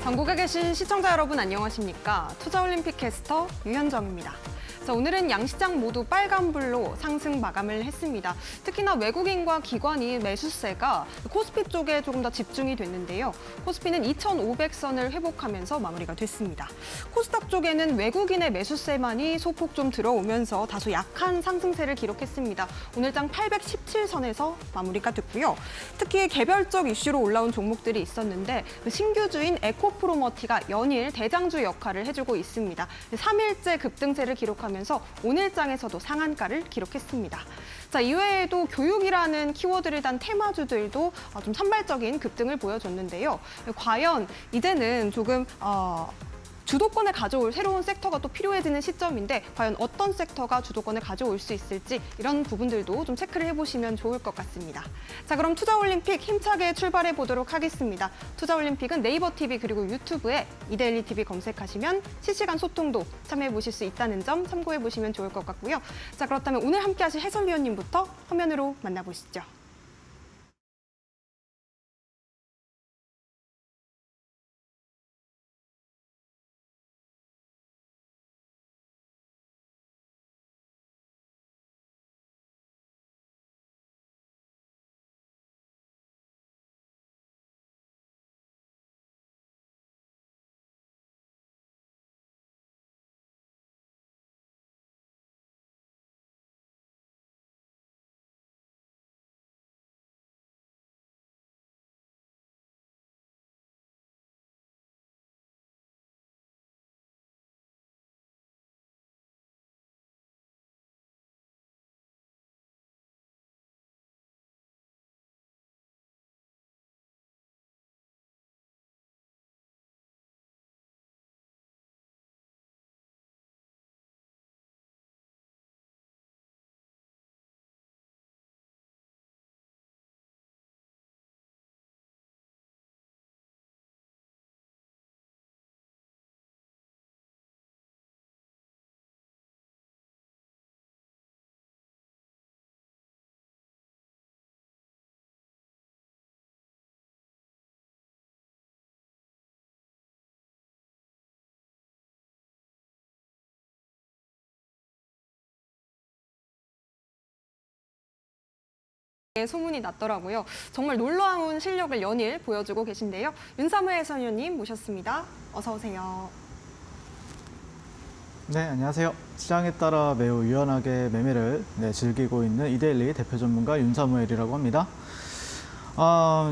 전국에 계신 시청자 여러분 안녕하십니까? 투자올림픽 캐스터 유현정입니다. 자, 오늘은 양시장 모두 빨간불로 상승 마감을 했습니다. 특히나 외국인과 기관이 매수세가 코스피 쪽에 조금 더 집중이 됐는데요. 코스피는 2,500선을 회복하면서 마무리가 됐습니다. 코스닥 쪽에는 외국인의 매수세만이 소폭 좀 들어오면서 다소 약한 상승세를 기록했습니다. 오늘장 817선에서 마무리가 됐고요. 특히 개별적 이슈로 올라온 종목들이 있었는데 신규주인 에코프로머티가 연일 대장주 역할을 해주고 있습니다. 3일째 급등세를 기록하면서 오늘장에서도 상한가를 기록했습니다. 자, 이외에도 교육이라는 키워드를 단 테마주들도 좀 산발적인 급등을 보여줬는데요. 과연 이제는 조금 주도권을 가져올 새로운 섹터가 또 필요해지는 시점인데 과연 어떤 섹터가 주도권을 가져올 수 있을지 이런 부분들도 좀 체크를 해보시면 좋을 것 같습니다. 자, 그럼 투자올림픽 힘차게 출발해 보도록 하겠습니다. 투자올림픽은 네이버 TV 그리고 유튜브에 이데일리 TV 검색하시면 실시간 소통도 참여해 보실 수 있다는 점 참고해 보시면 좋을 것 같고요. 자, 그렇다면 오늘 함께 하실 해설위원님부터 화면으로 만나보시죠. 소문이 났더라고요. 정말 놀라운 실력을 연일 보여주고 계신데요. 윤사무 해설위원님 모셨습니다. 어서 오세요. 네, 안녕하세요. 시장에 따라 매우 유연하게 매매를 즐기고 있는 이데일리 대표 전문가 윤사무엘이라고 합니다.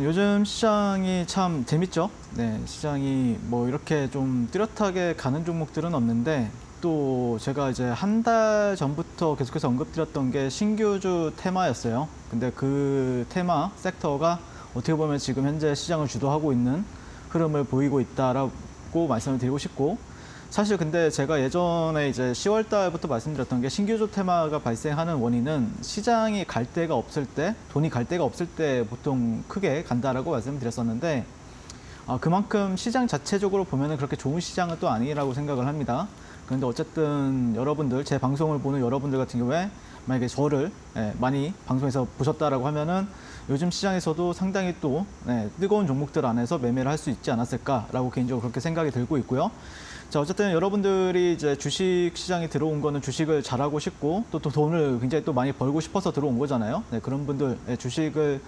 요즘 시장이 참 재밌죠? 네, 시장이 뭐 이렇게 좀 뚜렷하게 가는 종목들은 없는데 또 제가 이제 한 달 전부터 계속해서 언급드렸던 게 신규주 테마였어요. 근데 그 테마 섹터가 어떻게 보면 지금 현재 시장을 주도하고 있는 흐름을 보이고 있다라고 말씀을 드리고 싶고, 사실 근데 제가 예전에 이제 10월 달부터 말씀드렸던 게 신규주 테마가 발생하는 원인은 시장이 갈 데가 없을 때, 돈이 갈 데가 없을 때 보통 크게 간다라고 말씀드렸었는데, 그만큼 시장 자체적으로 보면은 그렇게 좋은 시장은 또 아니라고 생각을 합니다. 그런데 어쨌든 여러분들, 제 방송을 보는 여러분들 같은 경우에 만약에 저를 많이 방송에서 보셨다라고 하면은 요즘 시장에서도 상당히 또 뜨거운 종목들 안에서 매매를 할 수 있지 않았을까라고 개인적으로 그렇게 생각이 들고 있고요. 자, 어쨌든 여러분들이 이제 주식 시장에 들어온 거는 주식을 잘하고 싶고 또 돈을 굉장히 또 많이 벌고 싶어서 들어온 거잖아요. 네, 그런 분들, 주식을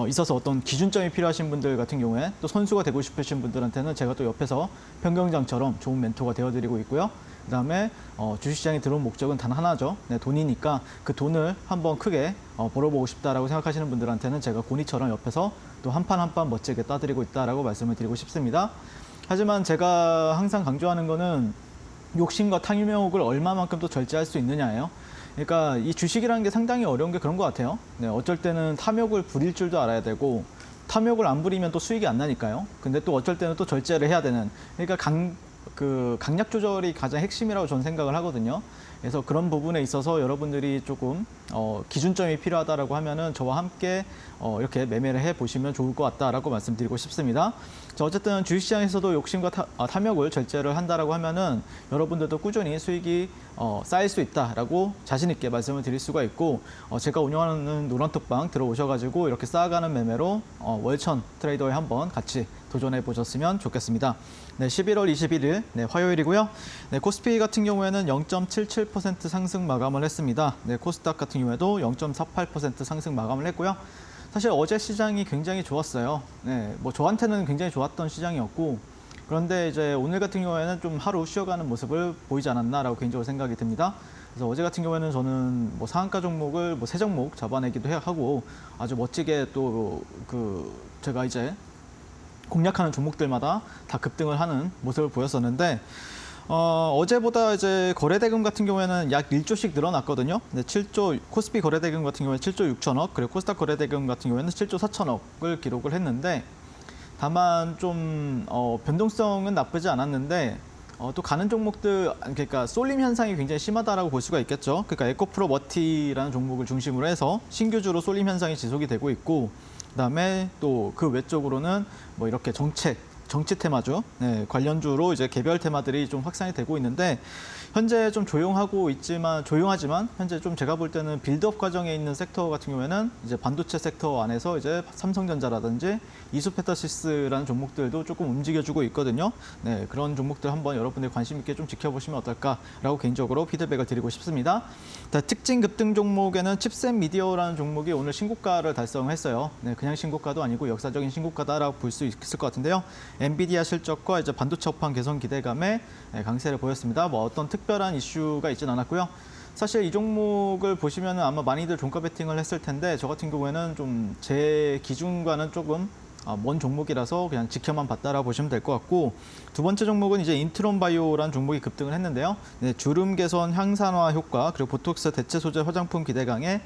있어서 어떤 기준점이 필요하신 분들 같은 경우에 또 선수가 되고 싶으신 분들한테는 제가 또 옆에서 평경장처럼 좋은 멘토가 되어드리고 있고요. 그다음에 주식시장에 들어온 목적은 단 하나죠. 네, 돈이니까 그 돈을 한번 크게 벌어보고 싶다라고 생각하시는 분들한테는 제가 고니처럼 옆에서 또 한 판 한 판 멋지게 따드리고 있다라고 말씀을 드리고 싶습니다. 하지만 제가 항상 강조하는 거는 욕심과 탐욕을 얼마만큼 또 절제할 수 있느냐예요. 그러니까 이 주식이라는 게 상당히 어려운 게 그런 것 같아요. 네, 어쩔 때는 탐욕을 부릴 줄도 알아야 되고 탐욕을 안 부리면 또 수익이 안 나니까요. 근데 또 어쩔 때는 또 절제를 해야 되는, 그러니까 강약 조절이 가장 핵심이라고 저는 생각을 하거든요. 그래서 그런 부분에 있어서 여러분들이 조금 기준점이 필요하다라고 하면은 저와 함께 이렇게 매매를 해 보시면 좋을 것 같다라고 말씀드리고 싶습니다. 자, 어쨌든 주식시장에서도 욕심과 탐욕을 절제를 한다라고 하면은 여러분들도 꾸준히 수익이 쌓일 수 있다라고 자신 있게 말씀을 드릴 수가 있고 제가 운영하는 노란톡방 들어오셔가지고 이렇게 쌓아가는 매매로 월천 트레이더에 한번 같이 도전해 보셨으면 좋겠습니다. 네, 11월 21일 화요일이고요. 네, 코스피 같은 경우에는 0.77% 상승 마감을 했습니다. 네, 코스닥 같은 경우에도 0.48% 상승 마감을 했고요. 사실 어제 시장이 굉장히 좋았어요. 네, 뭐 저한테는 굉장히 좋았던 시장이었고 그런데 이제 오늘 같은 경우에는 좀 하루 쉬어가는 모습을 보이지 않았나라고 개인적으로 생각이 듭니다. 그래서 어제 같은 경우에는 저는 뭐 상한가 종목을 뭐 세 종목 잡아내기도 하고 아주 멋지게 또 제가 이제 공략하는 종목들마다 다 급등을 하는 모습을 보였었는데 어제보다 이제 거래대금 같은 경우에는 약 1조씩 늘어났거든요. 네, 7조 코스피 거래대금 같은 경우에 7조 6천억, 그리고 코스닥 거래대금 같은 경우에는 7조 4천억을 기록을 했는데 다만 좀 변동성은 나쁘지 않았는데 또 가는 종목들 그러니까 쏠림 현상이 굉장히 심하다라고 볼 수가 있겠죠. 그러니까 에코프로 머티라는 종목을 중심으로 해서 신규주로 쏠림 현상이 지속이 되고 있고 그다음에 또 그 외쪽으로는 뭐 이렇게 정치 테마주 관련주로 이제 개별 테마들이 좀 확산이 되고 있는데 현재 좀 조용하지만 현재 좀 제가 볼 때는 빌드업 과정에 있는 섹터 같은 경우에는 이제 반도체 섹터 안에서 이제 삼성전자라든지 이수페타시스라는 종목들도 조금 움직여주고 있거든요. 네, 그런 종목들 한번 여러분들 관심 있게 좀 지켜보시면 어떨까라고 개인적으로 피드백을 드리고 싶습니다. 특징 급등 종목에는 칩셋 미디어라는 종목이 오늘 신고가를 달성했어요. 네, 그냥 신고가도 아니고 역사적인 신고가다라고 볼 수 있을 것 같은데요. 엔비디아 실적과 이제 반도체 업황 개선 기대감에 강세를 보였습니다. 뭐 어떤 특별한 이슈가 있진 않았고요. 사실 이 종목을 보시면 아마 많이들 종가 베팅을 했을 텐데 저 같은 경우에는 좀 제 기준과는 조금 먼 종목이라서 그냥 지켜만 봤다라고 보시면 될 것 같고 두 번째 종목은 이제 인트론 바이오라는 종목이 급등을 했는데요. 네, 주름 개선 향산화 효과 그리고 보톡스 대체 소재 화장품 기대강에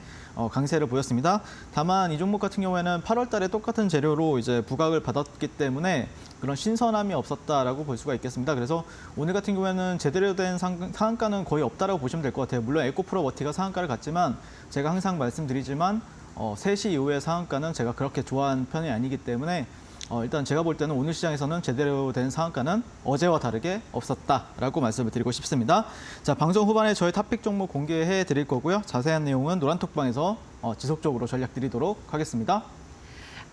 강세를 보였습니다. 다만 이 종목 같은 경우에는 8월 달에 똑같은 재료로 이제 부각을 받았기 때문에 그런 신선함이 없었다라고 볼 수가 있겠습니다. 그래서 오늘 같은 경우에는 제대로 된 상한가는 거의 없다라고 보시면 될 것 같아요. 물론 에코프로 워티가 상한가를 갔지만 제가 항상 말씀드리지만 3시 이후의 상한가는 제가 그렇게 좋아하는 편이 아니기 때문에 일단 제가 볼 때는 오늘 시장에서는 제대로 된 상한가는 어제와 다르게 없었다라고 말씀을 드리고 싶습니다. 자, 방송 후반에 저희 탑픽 종목 공개해 드릴 거고요. 자세한 내용은 노란톡방에서 지속적으로 전략 드리도록 하겠습니다.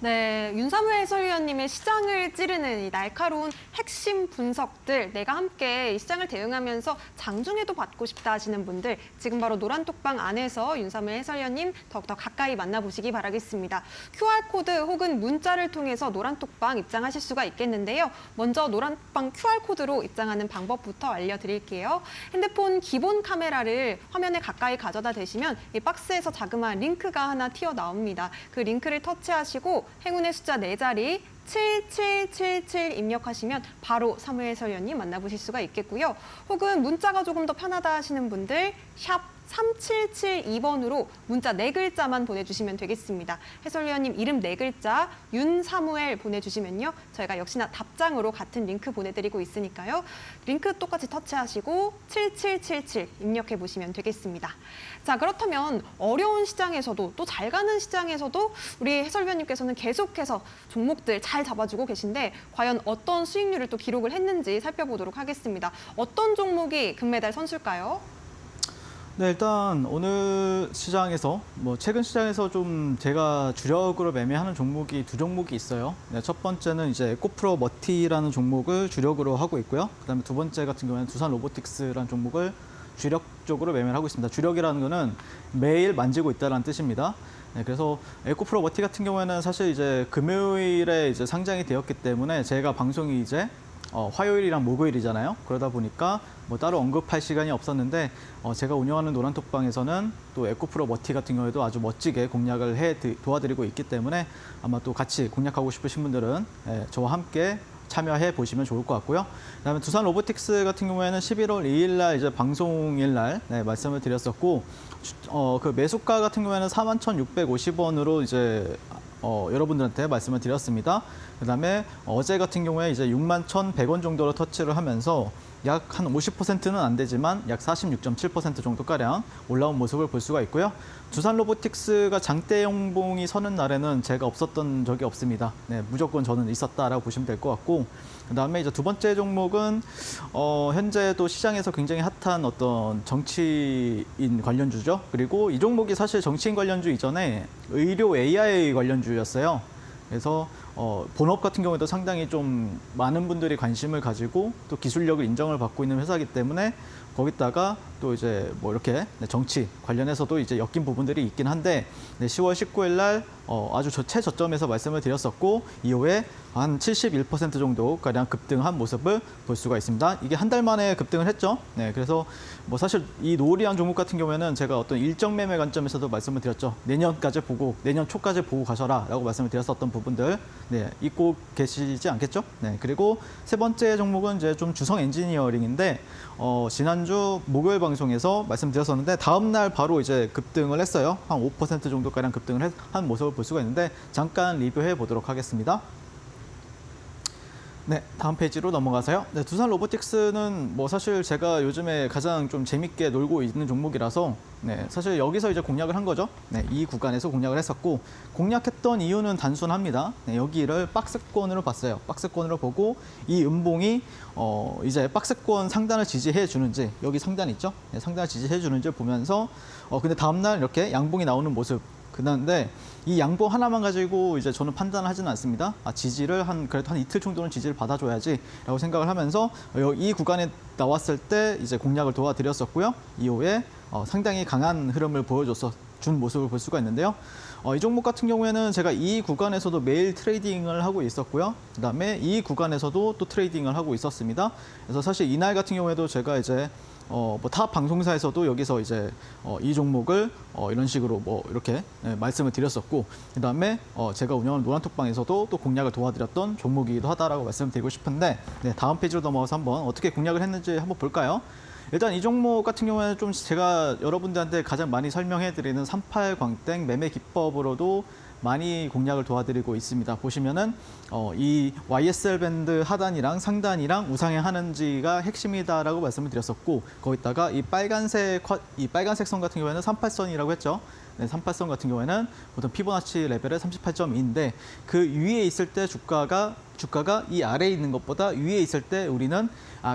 네, 윤사무엘 해설위원님의 시장을 찌르는 이 날카로운 핵심 분석들 내가 함께 이 시장을 대응하면서 장중에도 받고 싶다 하시는 분들 지금 바로 노란톡방 안에서 윤사무엘 해설위원님 더욱더 가까이 만나보시기 바라겠습니다. QR코드 혹은 문자를 통해서 노란톡방 입장하실 수가 있겠는데요. 먼저 노란톡방 QR코드로 입장하는 방법부터 알려드릴게요. 핸드폰 기본 카메라를 화면에 가까이 가져다 대시면 이 박스에서 자그마한 링크가 하나 튀어나옵니다. 그 링크를 터치하시고 행운의 숫자 4자리 7777 입력하시면 바로 사무엘 해설위원님 만나보실 수가 있겠고요. 혹은 문자가 조금 더 편하다 하시는 분들 샵 3772번으로 문자 4글자만 보내주시면 되겠습니다. 해설위원님 이름 4글자 윤사무엘 보내주시면요. 저희가 역시나 답장으로 같은 링크 보내드리고 있으니까요. 링크 똑같이 터치하시고 7777 입력해 보시면 되겠습니다. 자, 그렇다면 어려운 시장에서도 또 잘 가는 시장에서도 우리 해설위원님께서는 계속해서 종목들 잘 잡아주고 계신데 과연 어떤 수익률을 또 기록을 했는지 살펴보도록 하겠습니다. 어떤 종목이 금메달 선수일까요? 네, 일단 오늘 시장에서 최근 시장에서 좀 제가 주력으로 매매하는 종목이 두 종목이 있어요. 네, 첫 번째는 이제 에코프로 머티라는 종목을 주력으로 하고 있고요. 그다음에 두 번째 같은 경우에는 두산 로보틱스라는 종목을 주력적으로 매매를 하고 있습니다. 주력이라는 거는 매일 만지고 있다는 뜻입니다. 네, 그래서 에코프로 머티 같은 경우에는 사실 이제 금요일에 이제 상장이 되었기 때문에 제가 방송이 이제 화요일이랑 목요일이잖아요. 그러다 보니까 따로 언급할 시간이 없었는데 제가 운영하는 노란톡방에서는 또 에코프로 머티 같은 경우에도 아주 멋지게 공략을 도와드리고 있기 때문에 아마 또 같이 공략하고 싶으신 분들은 저와 함께 참여해 보시면 좋을 것 같고요. 그다음에 두산 로보틱스 같은 경우에는 11월 2일 날 이제 방송일 날 말씀을 드렸었고 그 매수가 같은 경우에는 41,650원으로 이제 여러분들한테 말씀을 드렸습니다. 그다음에 어제 같은 경우에 이제 61,100원 정도로 터치를 하면서 약 한 50%는 안 되지만 약 46.7% 정도가량 올라온 모습을 볼 수가 있고요. 두산 로보틱스가 장대 연봉이 서는 날에는 제가 없었던 적이 없습니다. 네, 무조건 저는 있었다라고 보시면 될 것 같고, 그다음에 이제 두 번째 종목은 현재도 시장에서 굉장히 핫한 어떤 정치인 관련주죠. 그리고 이 종목이 사실 정치인 관련주 이전에 의료 AI 관련주였어요. 그래서 본업 같은 경우에도 상당히 좀 많은 분들이 관심을 가지고 또 기술력을 인정을 받고 있는 회사이기 때문에 거기다가 또 이제 뭐 이렇게 정치 관련해서도 이제 엮인 부분들이 있긴 한데 10월 19일 날 아주 최저점에서 말씀을 드렸었고 이후에 한 71% 정도 가량 급등한 모습을 볼 수가 있습니다. 이게 한 달 만에 급등을 했죠. 네, 그래서 뭐 사실 이 노을이한 종목 같은 경우에는 제가 어떤 일정 매매 관점에서도 말씀을 드렸죠. 내년 초까지 보고 가셔라라고 말씀을 드렸었던 부분들 잊고 계시지 않겠죠? 네, 그리고 세 번째 종목은 이제 좀 주성 엔지니어링인데 지난주 목요일 방송에서 말씀드렸었는데 다음 날 바로 이제 급등을 했어요. 한 5% 정도 가량 급등을 한 모습을 볼 수가 있는데 잠깐 리뷰해 보도록 하겠습니다. 네, 다음 페이지로 넘어가서요. 네, 두산 로보틱스는 뭐 사실 제가 요즘에 가장 좀 재밌게 놀고 있는 종목이라서 사실 여기서 이제 공략을 한 거죠. 네, 이 구간에서 공략을 했었고 공략했던 이유는 단순합니다. 여기를 박스권으로 봤어요. 박스권으로 보고 이 음봉이 이제 박스권 상단을 지지해 주는지 여기 상단 있죠? 네, 상단을 지지해 주는지 보면서 근데 다음 날 이렇게 양봉이 나오는 모습. 그런데 이 양봉 하나만 가지고 이제 저는 판단을 하지는 않습니다. 지지를 그래도 한 이틀 정도는 지지를 받아줘야지라고 생각을 하면서 이 구간에 나왔을 때 이제 공략을 도와드렸었고요. 이후에 상당히 강한 흐름을 준 모습을 볼 수가 있는데요. 이 종목 같은 경우에는 제가 이 구간에서도 매일 트레이딩을 하고 있었고요. 그다음에 이 구간에서도 또 트레이딩을 하고 있었습니다. 그래서 사실 이날 같은 경우에도 제가 이제 뭐 타 방송사에서도 여기서 이제 이 종목을 이런 식으로 뭐 이렇게 말씀을 드렸었고 그다음에 제가 운영하는 노란톡방에서도 또 공략을 도와드렸던 종목이기도 하다라고 말씀드리고 싶은데 다음 페이지로 넘어가서 한번 어떻게 공략을 했는지 한번 볼까요? 일단 이 종목 같은 경우에는 좀 제가 여러분들한테 가장 많이 설명해드리는 38광땡 매매 기법으로도 많이 공략을 도와드리고 있습니다. 보시면은 이 YSL 밴드 하단이랑 상단이랑 우상향하는지가 핵심이다라고 말씀을 드렸었고 거기다가 이 빨간색 선 같은 경우에는 38선이라고 했죠. 네, 38선 같은 경우에는 보통 피보나치 레벨은 38.2인데 그 위에 있을 때 주가가 이 아래에 있는 것보다 위에 있을 때 우리는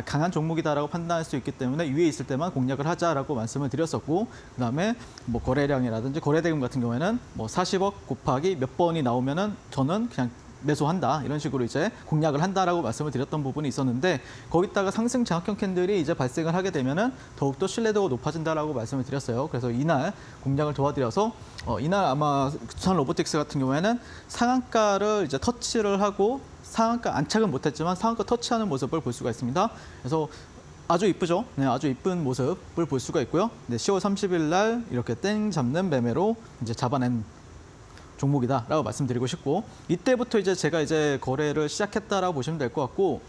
강한 종목이다라고 판단할 수 있기 때문에 위에 있을 때만 공략을 하자라고 말씀을 드렸었고 그다음에 뭐 거래량이라든지 거래대금 같은 경우에는 뭐 40억 곱하기 몇 번이 나오면은 저는 그냥 매수한다 이런 식으로 이제 공략을 한다라고 말씀을 드렸던 부분이 있었는데 거기다가 상승 장악형 캔들이 이제 발생을 하게 되면은 더욱더 신뢰도가 높아진다라고 말씀을 드렸어요. 그래서 이날 공략을 도와드려서 이날 아마 두산 로보틱스 같은 경우에는 상한가를 이제 터치를 하고 상한가 안착은 못했지만 상한가 터치하는 모습을 볼 수가 있습니다. 그래서 아주 이쁘죠? 네, 아주 이쁜 모습을 볼 수가 있고요. 10월 30일 날 이렇게 땡 잡는 매매로 이제 잡아낸 종목이다라고 말씀드리고 싶고 이때부터 이제 제가 이제 거래를 시작했다라고 보시면 될 것 같고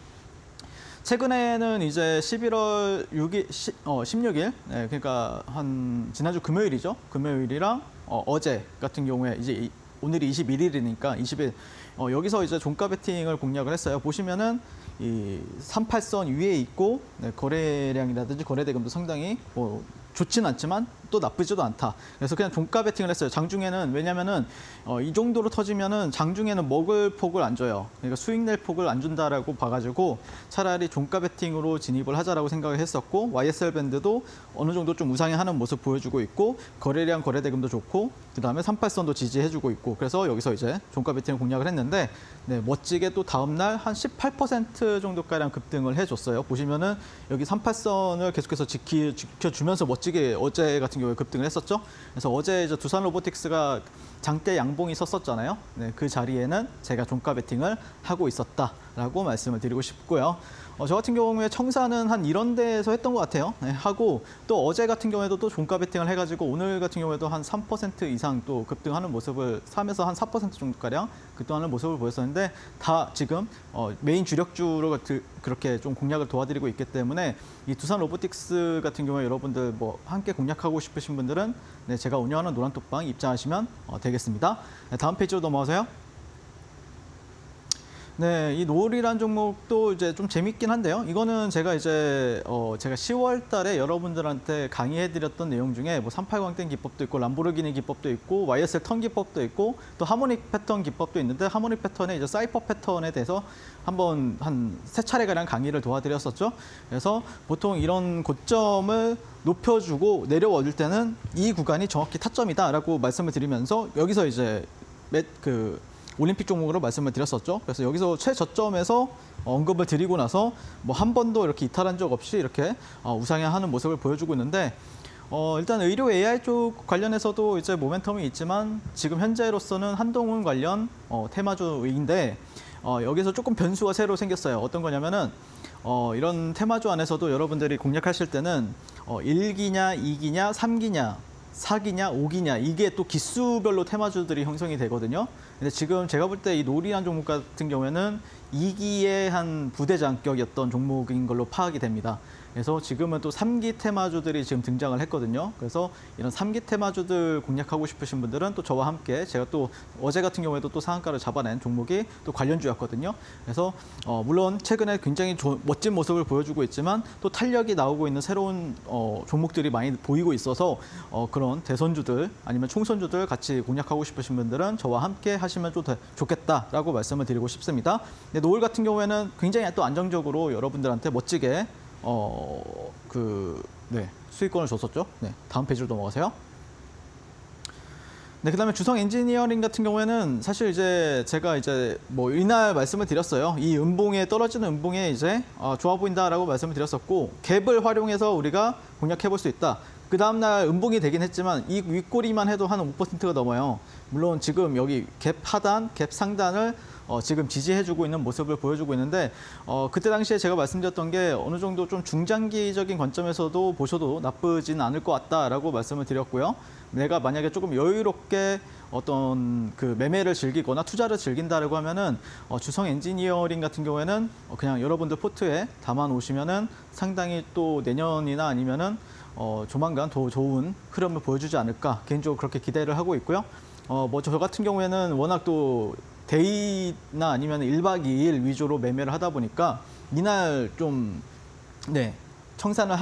최근에는 이제 11월 16일 그러니까 한 지난주 금요일이죠. 금요일이랑 어제 같은 경우에 이제 오늘이 21일이니까 20일 여기서 이제 종가 베팅을 공략을 했어요. 보시면은 이 38선 위에 있고 거래량이라든지 거래대금도 상당히 좋진 않지만 또 나쁘지도 않다. 그래서 그냥 종가 베팅을 했어요. 장중에는 왜냐면은 이 정도로 터지면은 장중에는 먹을 폭을 안 줘요. 그러니까 수익 낼 폭을 안 준다라고 봐가지고 차라리 종가 베팅으로 진입을 하자라고 생각을 했었고 YSL 밴드도 어느 정도 좀 우상향하는 모습 보여주고 있고 거래량 거래대금도 좋고 그다음에 38선도 지지해주고 있고 그래서 여기서 이제 종가 베팅을 공략을 했는데 멋지게 또 다음 날 한 18% 정도가량 급등을 해줬어요. 보시면은 여기 38선을 계속해서 지켜주면서 멋지게 어제 같은 경우에 급등을 했었죠. 그래서 어제 이제 두산 로보틱스가 장대 양봉이 섰었잖아요. 그 자리에는 제가 종가 베팅을 하고 있었다라고 말씀을 드리고 싶고요. 저 같은 경우에 청사는 한 이런 데에서 했던 것 같아요. 하고 또 어제 같은 경우에도 또 종가 베팅을 해가지고 오늘 같은 경우에도 한 3% 이상 또 급등하는 모습을 3에서 한 4% 정도가량 급등하는 모습을 보였었는데 다 지금 메인 주력주로 그렇게 좀 공략을 도와드리고 있기 때문에 이 두산 로보틱스 같은 경우에 여러분들 뭐 함께 공략하고 싶으신 분들은 제가 운영하는 노란톡방 입장하시면 되겠습니다. 다음 페이지로 넘어가세요. 네, 이 노을이란 종목도 이제 좀 재밌긴 한데요. 이거는 제가 이제 제가 10월 달에 여러분들한테 강의해드렸던 내용 중에 뭐 38광땡 기법도 있고 람보르기니 기법도 있고 YSL 턴 기법도 있고 또 하모닉 패턴 기법도 있는데 하모닉 패턴의 이제 사이퍼 패턴에 대해서 한번 한 3차례가량 강의를 도와드렸었죠. 그래서 보통 이런 고점을 높여주고 내려와줄 때는 이 구간이 정확히 타점이다라고 말씀을 드리면서 여기서 이제 올림픽 종목으로 말씀을 드렸었죠. 그래서 여기서 최저점에서 언급을 드리고 나서 뭐 한 번도 이렇게 이탈한 적 없이 이렇게 우상향하는 모습을 보여주고 있는데 일단 의료 AI 쪽 관련해서도 이제 모멘텀이 있지만 지금 현재로서는 한동훈 관련 테마주인데 여기서 조금 변수가 새로 생겼어요. 어떤 거냐면은 이런 테마주 안에서도 여러분들이 공략하실 때는 1기냐, 2기냐, 3기냐, 4기냐, 5기냐 이게 또 기수별로 테마주들이 형성이 되거든요. 근데 지금 제가 볼 때 이 노리한 종목 같은 경우에는 2기의 한 부대장격이었던 종목인 걸로 파악이 됩니다. 그래서 지금은 또 3기 테마주들이 지금 등장을 했거든요. 그래서 이런 3기 테마주들 공략하고 싶으신 분들은 또 저와 함께 제가 또 어제 같은 경우에도 또 상한가를 잡아낸 종목이 또 관련주였거든요. 그래서 물론 최근에 굉장히 멋진 모습을 보여주고 있지만 또 탄력이 나오고 있는 새로운 종목들이 많이 보이고 있어서 그런 대선주들 아니면 총선주들 같이 공략하고 싶으신 분들은 저와 함께 하시면 좀 좋겠다라고 말씀을 드리고 싶습니다. 근데 노을 같은 경우에는 굉장히 또 안정적으로 여러분들한테 멋지게 수익권을 줬었죠. 네, 다음 페이지로 넘어가세요. 네, 그다음에 주성 엔지니어링 같은 경우에는 사실 이제 제가 이제 뭐 이날 말씀을 드렸어요. 이 음봉에 떨어지는 음봉에 이제 좋아 보인다라고 말씀을 드렸었고 갭을 활용해서 우리가 공략해 볼 수 있다. 그 다음날 음봉이 되긴 했지만 이 윗꼬리만 해도 한 5%가 넘어요. 물론 지금 여기 갭 하단, 갭 상단을 지금 지지해주고 있는 모습을 보여주고 있는데 그때 당시에 제가 말씀드렸던 게 어느 정도 좀 중장기적인 관점에서도 보셔도 나쁘진 않을 것 같다라고 말씀을 드렸고요. 내가 만약에 조금 여유롭게 어떤 그 매매를 즐기거나 투자를 즐긴다라고 하면은 주성 엔지니어링 같은 경우에는 그냥 여러분들 포트에 담아 놓으시면은 상당히 또 내년이나 아니면은 조만간 더 좋은 흐름을 보여주지 않을까 개인적으로 그렇게 기대를 하고 있고요. 뭐 저 같은 경우에는 워낙 또 데이나 아니면 1박 2일 위주로 매매를 하다 보니까 이날 좀 청산을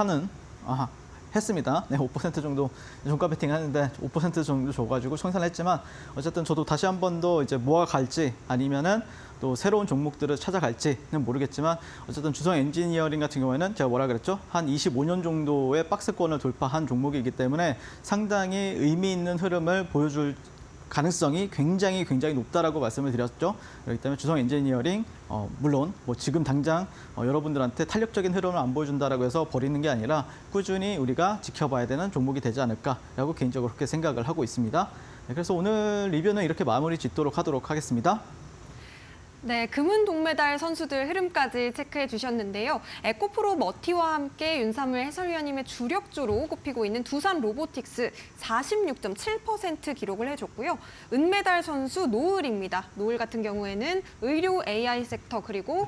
했습니다. 네, 5% 정도 종가 베팅 하는데 5% 정도 줘가지고 청산을 했지만 어쨌든 저도 다시 한 번 더 이제 모아갈지 아니면은 또 새로운 종목들을 찾아갈지는 모르겠지만 어쨌든 주성 엔지니어링 같은 경우에는 제가 뭐라 그랬죠? 한 25년 정도의 박스권을 돌파한 종목이기 때문에 상당히 의미 있는 흐름을 보여줄 가능성이 굉장히 높다라고 말씀을 드렸죠. 그렇기 때문에 주성 엔지니어링 물론 뭐 지금 당장 여러분들한테 탄력적인 흐름을 안 보여준다라고 해서 버리는 게 아니라 꾸준히 우리가 지켜봐야 되는 종목이 되지 않을까라고 개인적으로 그렇게 생각을 하고 있습니다. 네, 그래서 오늘 리뷰는 이렇게 마무리 짓도록 하도록 하겠습니다. 네, 금은 동메달 선수들 흐름까지 체크해 주셨는데요. 에코프로 머티와 함께 윤삼을 해설위원님의 주력주로 꼽히고 있는 두산 로보틱스 46.7% 기록을 해줬고요. 은메달 선수 노을입니다. 노을 같은 경우에는 의료 AI 섹터 그리고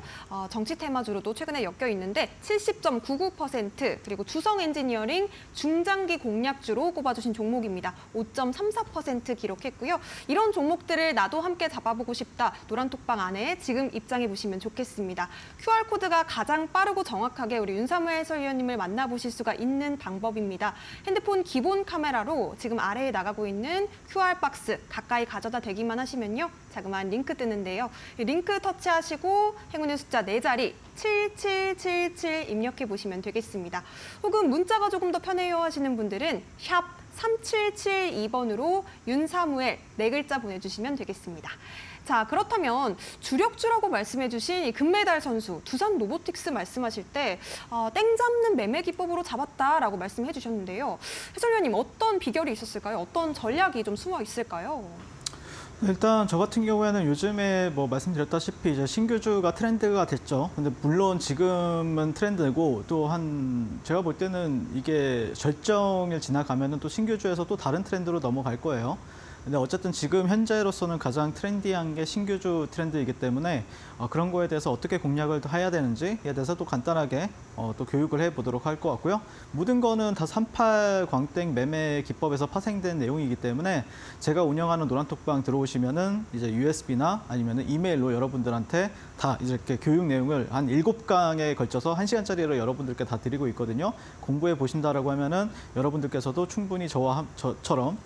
정치 테마주로도 최근에 엮여 있는데 70.99% 그리고 주성 엔지니어링 중장기 공략주로 꼽아주신 종목입니다. 5.34% 기록했고요. 이런 종목들을 나도 함께 잡아보고 싶다. 노란톡방 안에 지금 입장해 보시면 좋겠습니다. QR코드가 가장 빠르고 정확하게 우리 윤삼을 해설위원님을 만나보실 수가 있는 방법입니다. 핸드폰 기본 카메라로 지금 아래에 나가고 있는 QR박스 가까이 가져다 대기만 하시면요. 자그마한 링크 뜨는데요. 링크 터치하시고 행운의 숫자 4자리 7777 입력해 보시면 되겠습니다. 혹은 문자가 조금 더 편해요 하시는 분들은 샵 3772번으로 윤사무엘 4글자 보내주시면 되겠습니다. 자, 그렇다면 주력주라고 말씀해주신 이 금메달 선수 두산 로보틱스 말씀하실 때 땡 잡는 매매 기법으로 잡았다라고 말씀해 주셨는데요. 해설위원님 어떤 비결이 있었을까요? 어떤 전략이 좀 숨어 있을까요? 일단 저 같은 경우에는 요즘에 뭐 말씀드렸다시피 이제 신규주가 트렌드가 됐죠. 근데 물론 지금은 트렌드고 또 제가 볼 때는 이게 절정을 지나가면은 또 신규주에서 또 다른 트렌드로 넘어갈 거예요. 근데 어쨌든 지금 현재로서는 가장 트렌디한 게 신규주 트렌드이기 때문에 그런 거에 대해서 어떻게 공략을 해야 되는지에 대해서 또 간단하게 또 교육을 해보도록 할 것 같고요. 모든 거는 다 38 광땡 매매 기법에서 파생된 내용이기 때문에 제가 운영하는 노란톡방 들어오시면은 이제 USB나 아니면은 이메일로 여러분들한테 다 이렇게 교육 내용을 한 7강에 걸쳐서 1시간짜리로 여러분들께 다 드리고 있거든요. 공부해 보신다라고 하면은 여러분들께서도 충분히 저처럼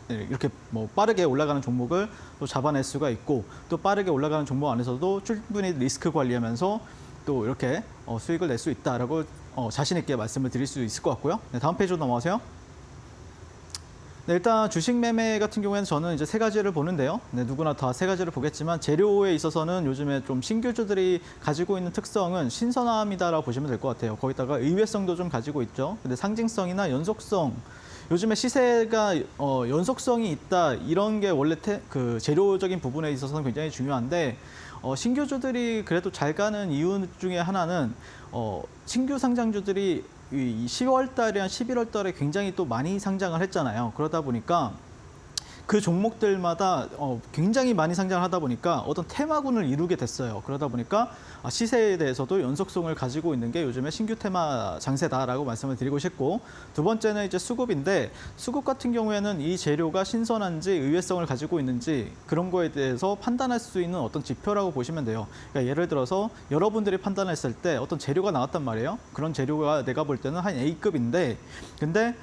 이렇게 뭐 빠르게 올라가는 종목을 또 잡아낼 수가 있고 또 빠르게 올라가는 종목 안에서도 충분히 리스크 관리하면서 또 이렇게 수익을 낼 수 있다라고 자신 있게 말씀을 드릴 수 있을 것 같고요. 네, 다음 페이지로 넘어가세요. 네, 일단 주식 매매 같은 경우에는 저는 이제 3가지를 보는데요. 네, 누구나 다 3가지를 보겠지만 재료에 있어서는 요즘에 좀 신규주들이 가지고 있는 특성은 신선함이다라고 보시면 될 것 같아요. 거기다가 의외성도 좀 가지고 있죠. 근데 상징성이나 연속성, 요즘에 시세가 연속성이 있다 이런 게 원래 그 재료적인 부분에 있어서는 굉장히 중요한데 신규주들이 그래도 잘 가는 이유 중에 하나는 신규 상장주들이 이 10월 달이랑 11월 달에 굉장히 또 많이 상장을 했잖아요. 그러다 보니까 그 종목들마다 굉장히 많이 상장을 하다 보니까 어떤 테마군을 이루게 됐어요. 그러다 보니까 시세에 대해서도 연속성을 가지고 있는 게 요즘에 신규 테마 장세다라고 말씀을 드리고 싶고, 두 번째는 이제 수급인데, 수급 같은 경우에는 이 재료가 신선한지 의외성을 가지고 있는지 그런 거에 대해서 판단할 수 있는 어떤 지표라고 보시면 돼요. 그러니까 예를 들어서 여러분들이 판단했을 때 어떤 재료가 나왔단 말이에요. 그런 재료가 내가 볼 때는 한 A급인데 근데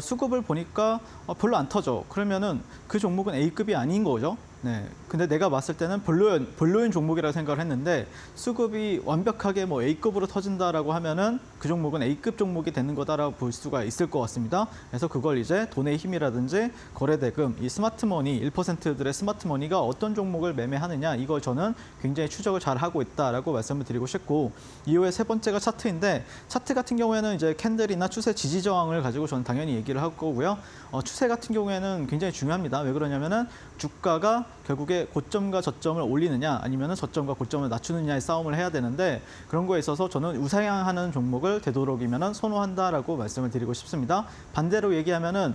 수급을 보니까 별로 안 터져. 그러면은 그 종목은 A급이 아닌 거죠. 네. 근데 내가 봤을 때는 별로인 종목이라고 생각을 했는데 수급이 완벽하게 뭐 A급으로 터진다라고 하면은 그 종목은 A급 종목이 되는 거다라고 볼 수가 있을 것 같습니다. 그래서 그걸 이제 돈의 힘이라든지 거래대금, 이 스마트머니, 1%들의 스마트머니가 어떤 종목을 매매하느냐, 이걸 저는 굉장히 추적을 잘 하고 있다라고 말씀을 드리고 싶고, 이후에 세 번째가 차트인데, 차트 같은 경우에는 이제 캔들이나 추세 지지 저항을 가지고 저는 당연히 얘기를 할 거고요. 추세 같은 경우에는 굉장히 중요합니다. 왜 그러냐면은 주가가 결국에 고점과 저점을 올리느냐 아니면 저점과 고점을 낮추느냐의 싸움을 해야 되는데, 그런 거에 있어서 저는 우상향하는 종목을 되도록이면 선호한다라고 말씀을 드리고 싶습니다. 반대로 얘기하면은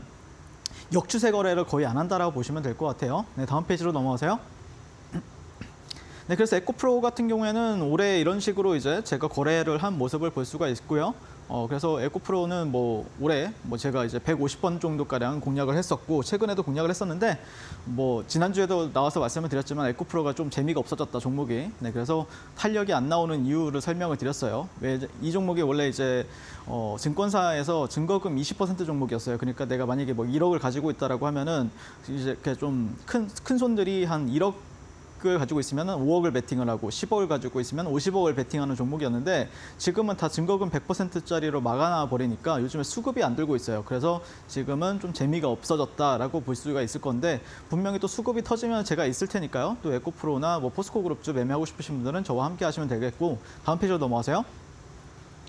역추세 거래를 거의 안 한다라고 보시면 될 것 같아요. 네, 다음 페이지로 넘어가세요. 네, 그래서 에코프로 같은 경우에는 올해 이런 식으로 이제 제가 거래를 한 모습을 볼 수가 있고요. 그래서 에코프로는 뭐 올해 제가 이제 150번 정도가량 공략을 했었고, 최근에도 공략을 했었는데, 지난주에도 나와서 말씀을 드렸지만 에코프로가 좀 재미가 없어졌다, 종목이. 네, 그래서 탄력이 안 나오는 이유를 설명을 드렸어요. 왜 이 종목이 원래 이제 증권사에서 증거금 20% 종목이었어요. 그러니까 내가 만약에 1억을 가지고 있다라고 하면은 이제 이렇게 좀 큰 손들이 한 1억 을 가지고 있으면 5억을 베팅을 하고 10억을 가지고 있으면 50억을 베팅하는 종목이었는데, 지금은 다 증거금 100%짜리로 막아놔 버리니까 요즘에 수급이 안 들고 있어요. 그래서 지금은 좀 재미가 없어졌다라고 볼 수가 있을 건데, 분명히 또 수급이 터지면 제가 있을 테니까요. 또 에코프로나 포스코그룹주 매매하고 싶으신 분들은 저와 함께 하시면 되겠고, 다음 페이지로 넘어가세요.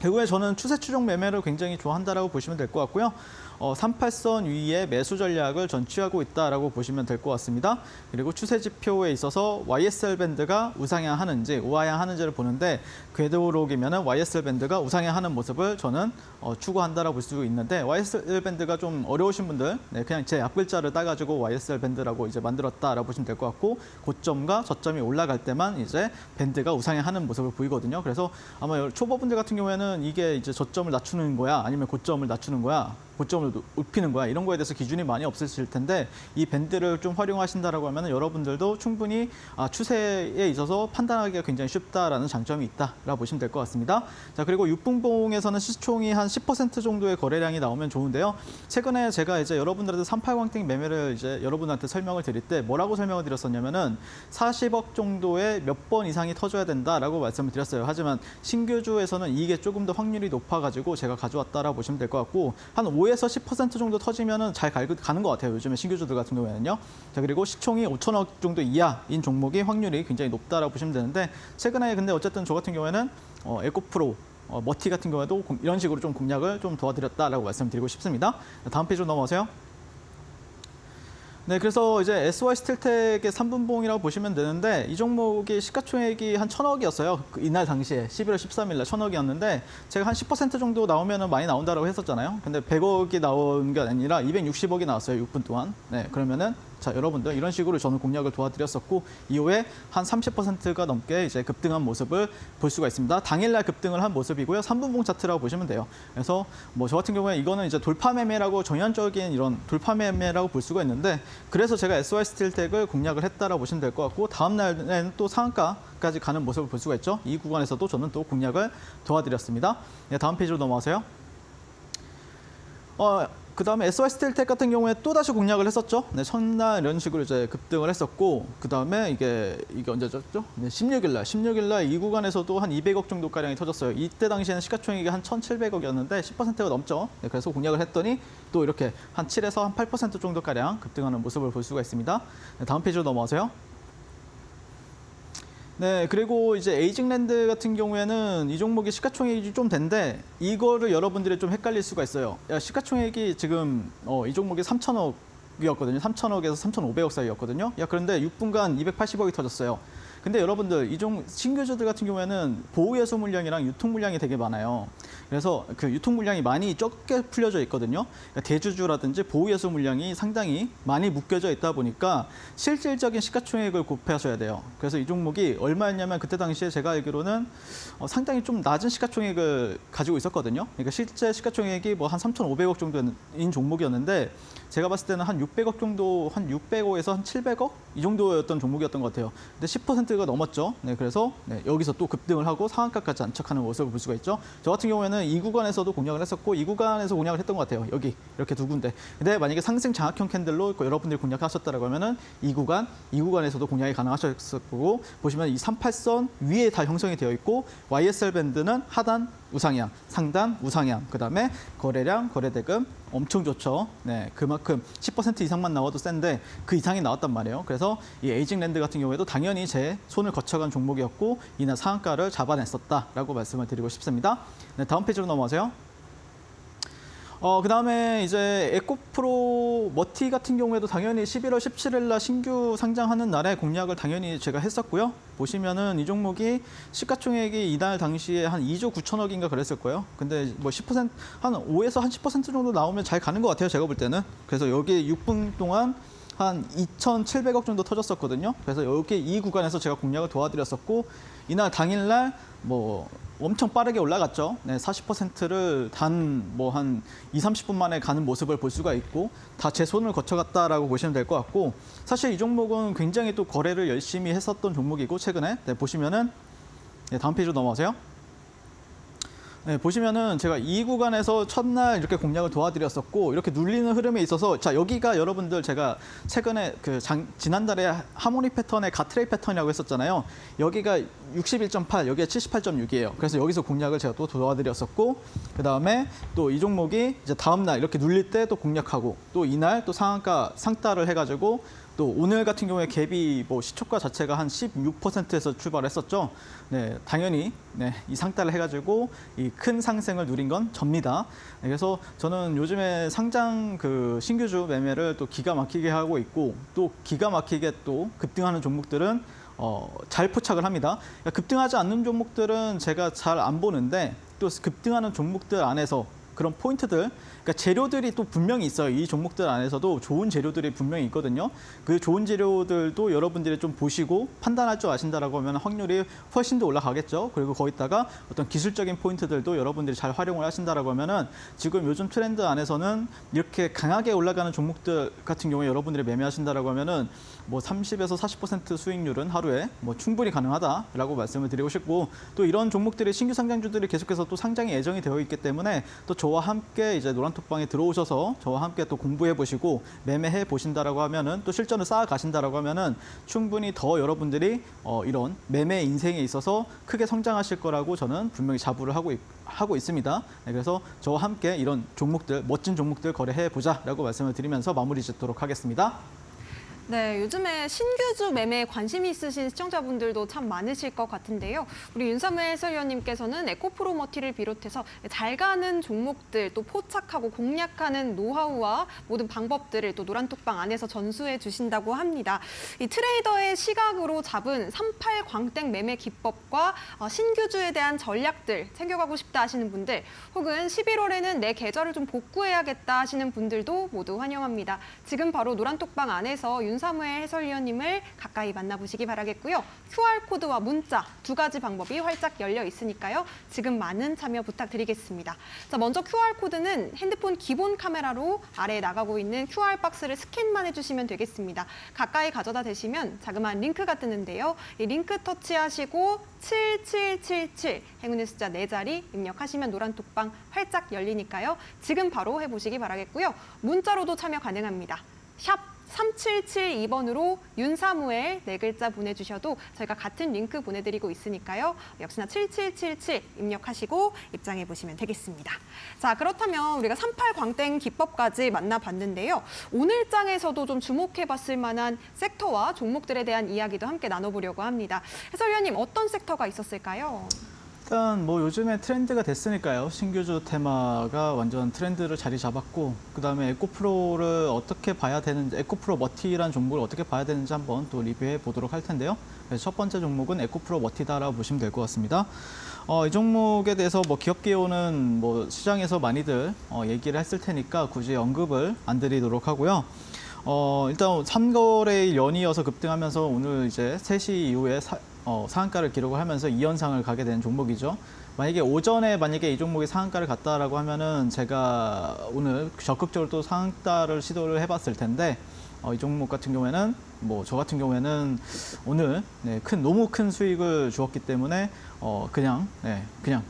결국에 저는 추세 추종 매매를 굉장히 좋아한다라고 보시면 될 것 같고요. 38선 위에 매수 전략을 전 취하고 있다라고 보시면 될 것 같습니다. 그리고 추세 지표에 있어서 YSL 밴드가 우상향하는지 우하향하는지를 보는데, 궤도록이면은 YSL 밴드가 우상향하는 모습을 저는 추구한다라고 볼 수 있는데, YSL 밴드가 좀 어려우신 분들, 그냥 제 앞글자를 따가지고 YSL 밴드라고 이제 만들었다라고 보시면 될 것 같고, 고점과 저점이 올라갈 때만 이제 밴드가 우상향하는 모습을 보이거든요. 그래서 아마 초보분들 같은 경우에는 이게 이제 저점을 낮추는 거야, 아니면 고점을 낮추는 거야, 고점을 높이는 거야, 이런 거에 대해서 기준이 많이 없으실 텐데, 이 밴드를 좀 활용하신다라고 하면 여러분들도 충분히 추세에 있어서 판단하기가 굉장히 쉽다라는 장점이 있다라고 보시면 될 것 같습니다. 자, 그리고 육분봉에서는 시총이 한 10% 정도의 거래량이 나오면 좋은데요. 최근에 제가 이제 여러분들한테 38광땡 매매를 이제 여러분한테 설명을 드릴 때 뭐라고 설명을 드렸었냐면은 40억 정도의 몇 번 이상이 터져야 된다라고 말씀을 드렸어요. 하지만 신규주에서는 이게 조금 더 확률이 높아가지고 제가 가져왔다라고 보시면 될 것 같고, 한 5에서 10% 정도 터지면은 잘 가는 것 같아요. 요즘에 신규주들 같은 경우에는요. 자, 그리고 시총이 5천억 정도 이하인 종목이 확률이 굉장히 높다라고 보시면 되는데, 최근에 근데 어쨌든 저 같은 경우에는 에코프로, 머티 같은 경우에도 이런 식으로 좀 공략을 좀 도와드렸다라고 말씀드리고 싶습니다. 다음 페이지로 넘어가세요. 네, 그래서 이제 SY 스틸텍의 3분봉이라고 보시면 되는데 이 종목이 시가총액이 한 1,000억이었어요. 이날 당시에 11월 13일 날 1,000억이었는데 제가 한 10% 정도 나오면 많이 나온다고 했었잖아요. 근데 100억이 나온 게 아니라 260억이 나왔어요. 6분 동안. 네, 그러면은 자, 여러분들 이런 식으로 저는 공략을 도와드렸었고 이후에 한 30%가 넘게 이제 급등한 모습을 볼 수가 있습니다. 당일날 급등을 한 모습이고요. 3분봉 차트라고 보시면 돼요. 그래서 뭐 저 같은 경우에 이거는 이제 돌파 매매라고 전형적인 이런 돌파 매매라고 볼 수가 있는데 그래서 제가 SY 스틸텍을 공략을 했다라고 보시면 될 것 같고 다음 날에는 또 상한가까지 가는 모습을 볼 수가 있죠. 이 구간에서도 저는 또 공략을 도와드렸습니다. 네, 다음 페이지로 넘어가세요. 그다음에 SY 스틸텍 같은 경우에 또 다시 공략을 했었죠. 네, 첫날 이런 식으로 이제 급등을 했었고 그다음에 이게 언제였죠? 네, 16일 날 이 구간에서도 한 200억 정도 가량이 터졌어요. 이때 당시에는 시가총액이 한 1,700억이었는데 10%가 넘죠. 네, 그래서 공략을 했더니 또 이렇게 한 7에서 한 8% 정도 가량 급등하는 모습을 볼 수가 있습니다. 네, 다음 페이지로 넘어가세요. 네, 그리고 이제 에이징랜드 같은 경우에는 이 종목이 시가총액이 좀 된데 이거를 여러분들이 좀 헷갈릴 수가 있어요. 시가총액이 지금 이 종목이 3,000억이었거든요. 3,000억에서 3,500억 사이였거든요. 그런데 6분간 280억이 터졌어요. 근데 여러분들 신규주들 같은 경우에는 보호예수 물량이랑 유통 물량이 되게 많아요. 그래서 그 유통 물량이 많이 적게 풀려져 있거든요. 그러니까 대주주라든지 보호예수 물량이 상당히 많이 묶여져 있다 보니까 실질적인 시가총액을 곱하셔야 돼요. 그래서 이 종목이 얼마였냐면 그때 당시에 제가 알기로는 상당히 좀 낮은 시가총액을 가지고 있었거든요. 그러니까 실제 시가총액이 뭐 한 3,500억 정도인 종목이었는데 제가 봤을 때는 한 600억 정도, 한 600억에서 한 700억 이 정도였던 종목이었던 것 같아요. 근데 10%가 넘었죠. 네, 그래서 여기서 또 급등을 하고 상한가까지 안착하는 모습을 볼 수가 있죠. 저 같은 경우에는 이 구간에서도 공략을 했었고 이 구간에서 공략을 했던 것 같아요. 여기 이렇게 두 군데. 근데 만약에 상승 장악형 캔들로 여러분들이 공략하셨다라고 하면은 이 구간에서도 공략이 가능하셨을 거고 보시면 이 38선 위에 다 형성이 되어 있고 YSL 밴드는 하단 우상향, 상단 우상향, 그다음에 거래량, 거래대금 엄청 좋죠. 네, 그만큼 10% 이상만 나와도 센데 그 이상이 나왔단 말이에요. 그래서 이 에이징랜드 같은 경우에도 당연히 제 손을 거쳐간 종목이었고 이날 상한가를 잡아냈었다라고 말씀을 드리고 싶습니다. 네, 다음 페이지로 넘어가세요. 그다음에 이제 에코프로 머티 같은 경우에도 당연히 11월 17일 날 신규 상장하는 날에 공략을 당연히 제가 했었고요. 보시면은 이 종목이 시가총액이 이날 당시에 한 2조 9천억인가 그랬을 거예요. 근데 뭐 10%, 한 5에서 한 10% 정도 나오면 잘 가는 것 같아요. 제가 볼 때는. 그래서 여기 6분 동안 한 2,700억 정도 터졌었거든요. 그래서 여기 이 구간에서 제가 공략을 도와드렸었고 이날 당일날 뭐 엄청 빠르게 올라갔죠. 네, 40%를 단 뭐 한 2, 30분 만에 가는 모습을 볼 수가 있고 다 제 손을 거쳐갔다라고 보시면 될 것 같고 사실 이 종목은 굉장히 또 거래를 열심히 했었던 종목이고 최근에 보시면은 다음 페이지로 넘어가세요. 네, 보시면은 제가 이 구간에서 첫날 이렇게 공략을 도와드렸었고 이렇게 눌리는 흐름에 있어서 자 여기가 여러분들 제가 최근에 지난달에 하모니 패턴의 가트레이 패턴이라고 했었잖아요. 여기가 61.8, 여기가 78.6이에요. 그래서 여기서 공략을 제가 또 도와드렸었고 그 다음에 또 이 종목이 이제 다음 날 이렇게 눌릴 때 또 공략하고 또 이날 또 상한가 상따를 해가지고 또 오늘 같은 경우에 갭이 뭐 시초가 자체가 한 16%에서 출발했었죠. 네, 당연히 이 상따를 해가지고 이 큰 상승을 누린 건 접니다. 네, 그래서 저는 요즘에 상장 신규주 매매를 또 기가 막히게 하고 있고 또 기가 막히게 또 급등하는 종목들은 잘 포착을 합니다. 그러니까 급등하지 않는 종목들은 제가 잘 안 보는데 또 급등하는 종목들 안에서 그런 포인트들, 그러니까 재료들이 또 분명히 있어요. 이 종목들 안에서도 좋은 재료들이 분명히 있거든요. 그 좋은 재료들도 여러분들이 좀 보시고 판단할 줄 아신다라고 하면 확률이 훨씬 더 올라가겠죠. 그리고 거기다가 어떤 기술적인 포인트들도 여러분들이 잘 활용을 하신다라고 하면은 지금 요즘 트렌드 안에서는 이렇게 강하게 올라가는 종목들 같은 경우에 여러분들이 매매하신다라고 하면은 뭐 30에서 40% 수익률은 하루에 뭐 충분히 가능하다라고 말씀을 드리고 싶고 또 이런 종목들이 신규 상장주들이 계속해서 또 상장이 예정이 되어 있기 때문에 또 저와 함께 이제 노란톡방에 들어오셔서 저와 함께 또 공부해 보시고 매매해 보신다라고 하면은 또 실전을 쌓아 가신다라고 하면은 충분히 더 여러분들이 이런 매매 인생에 있어서 크게 성장하실 거라고 저는 분명히 자부를 하고 있습니다. 네, 그래서 저와 함께 이런 종목들 멋진 종목들 거래해 보자라고 말씀을 드리면서 마무리 짓도록 하겠습니다. 네, 요즘에 신규주 매매에 관심이 있으신 시청자분들도 참 많으실 것 같은데요. 우리 윤사무엘 해설위원님께서는 에코프로머티를 비롯해서 잘 가는 종목들, 또 포착하고 공략하는 노하우와 모든 방법들을 또 노란톡방 안에서 전수해 주신다고 합니다. 이 트레이더의 시각으로 잡은 38 광땡 매매 기법과 신규주에 대한 전략들 챙겨가고 싶다 하시는 분들, 혹은 11월에는 내 계좌를 좀 복구해야겠다 하시는 분들도 모두 환영합니다. 지금 바로 노란톡방 안에서 윤사무엘 해설위원님을 가까이 만나보시기 바라겠고요. QR코드와 문자 두 가지 방법이 활짝 열려 있으니까요. 지금 많은 참여 부탁드리겠습니다. 자, 먼저 QR코드는 핸드폰 기본 카메라로 아래에 나가고 있는 QR박스를 스캔만 해주시면 되겠습니다. 가까이 가져다 대시면 자그마한 링크가 뜨는데요. 이 링크 터치하시고 7777 행운의 숫자 4자리 입력하시면 노란톡방 활짝 열리니까요. 지금 바로 해보시기 바라겠고요. 문자로도 참여 가능합니다. 샵 3772번으로 윤사무엘 4글자 보내주셔도 저희가 같은 링크 보내드리고 있으니까요. 역시나 7777 입력하시고 입장해 보시면 되겠습니다. 자, 그렇다면 우리가 38 광땡 기법까지 만나봤는데요. 오늘 장에서도 좀 주목해 봤을 만한 섹터와 종목들에 대한 이야기도 함께 나눠보려고 합니다. 해설위원님, 어떤 섹터가 있었을까요? 일단 뭐 요즘에 트렌드가 됐으니까요. 신규주 테마가 완전 트렌드를 자리 잡았고, 그다음에 에코프로를 어떻게 봐야 되는지, 에코프로 머티라는 종목을 어떻게 봐야 되는지 한번 또 리뷰해 보도록 할 텐데요. 그래서 첫 번째 종목은 에코프로 머티다라고 보시면 될 것 같습니다. 이 종목에 대해서 뭐 기업 기호는 뭐 시장에서 많이들 얘기를 했을 테니까 굳이 언급을 안 드리도록 하고요. 일단 3거래일 연이어서 급등하면서 오늘 이제 3시 이후에 상한가를 기록을 하면서 2연상을 가게 된 종목이죠. 만약에 오전에 이 종목이 상한가를 갔다라고 하면은 제가 오늘 적극적으로 또 상한가를 시도를 해봤을 텐데, 이 종목 같은 경우에는 뭐 저 같은 경우에는 오늘 너무 큰 수익을 주었기 때문에 그냥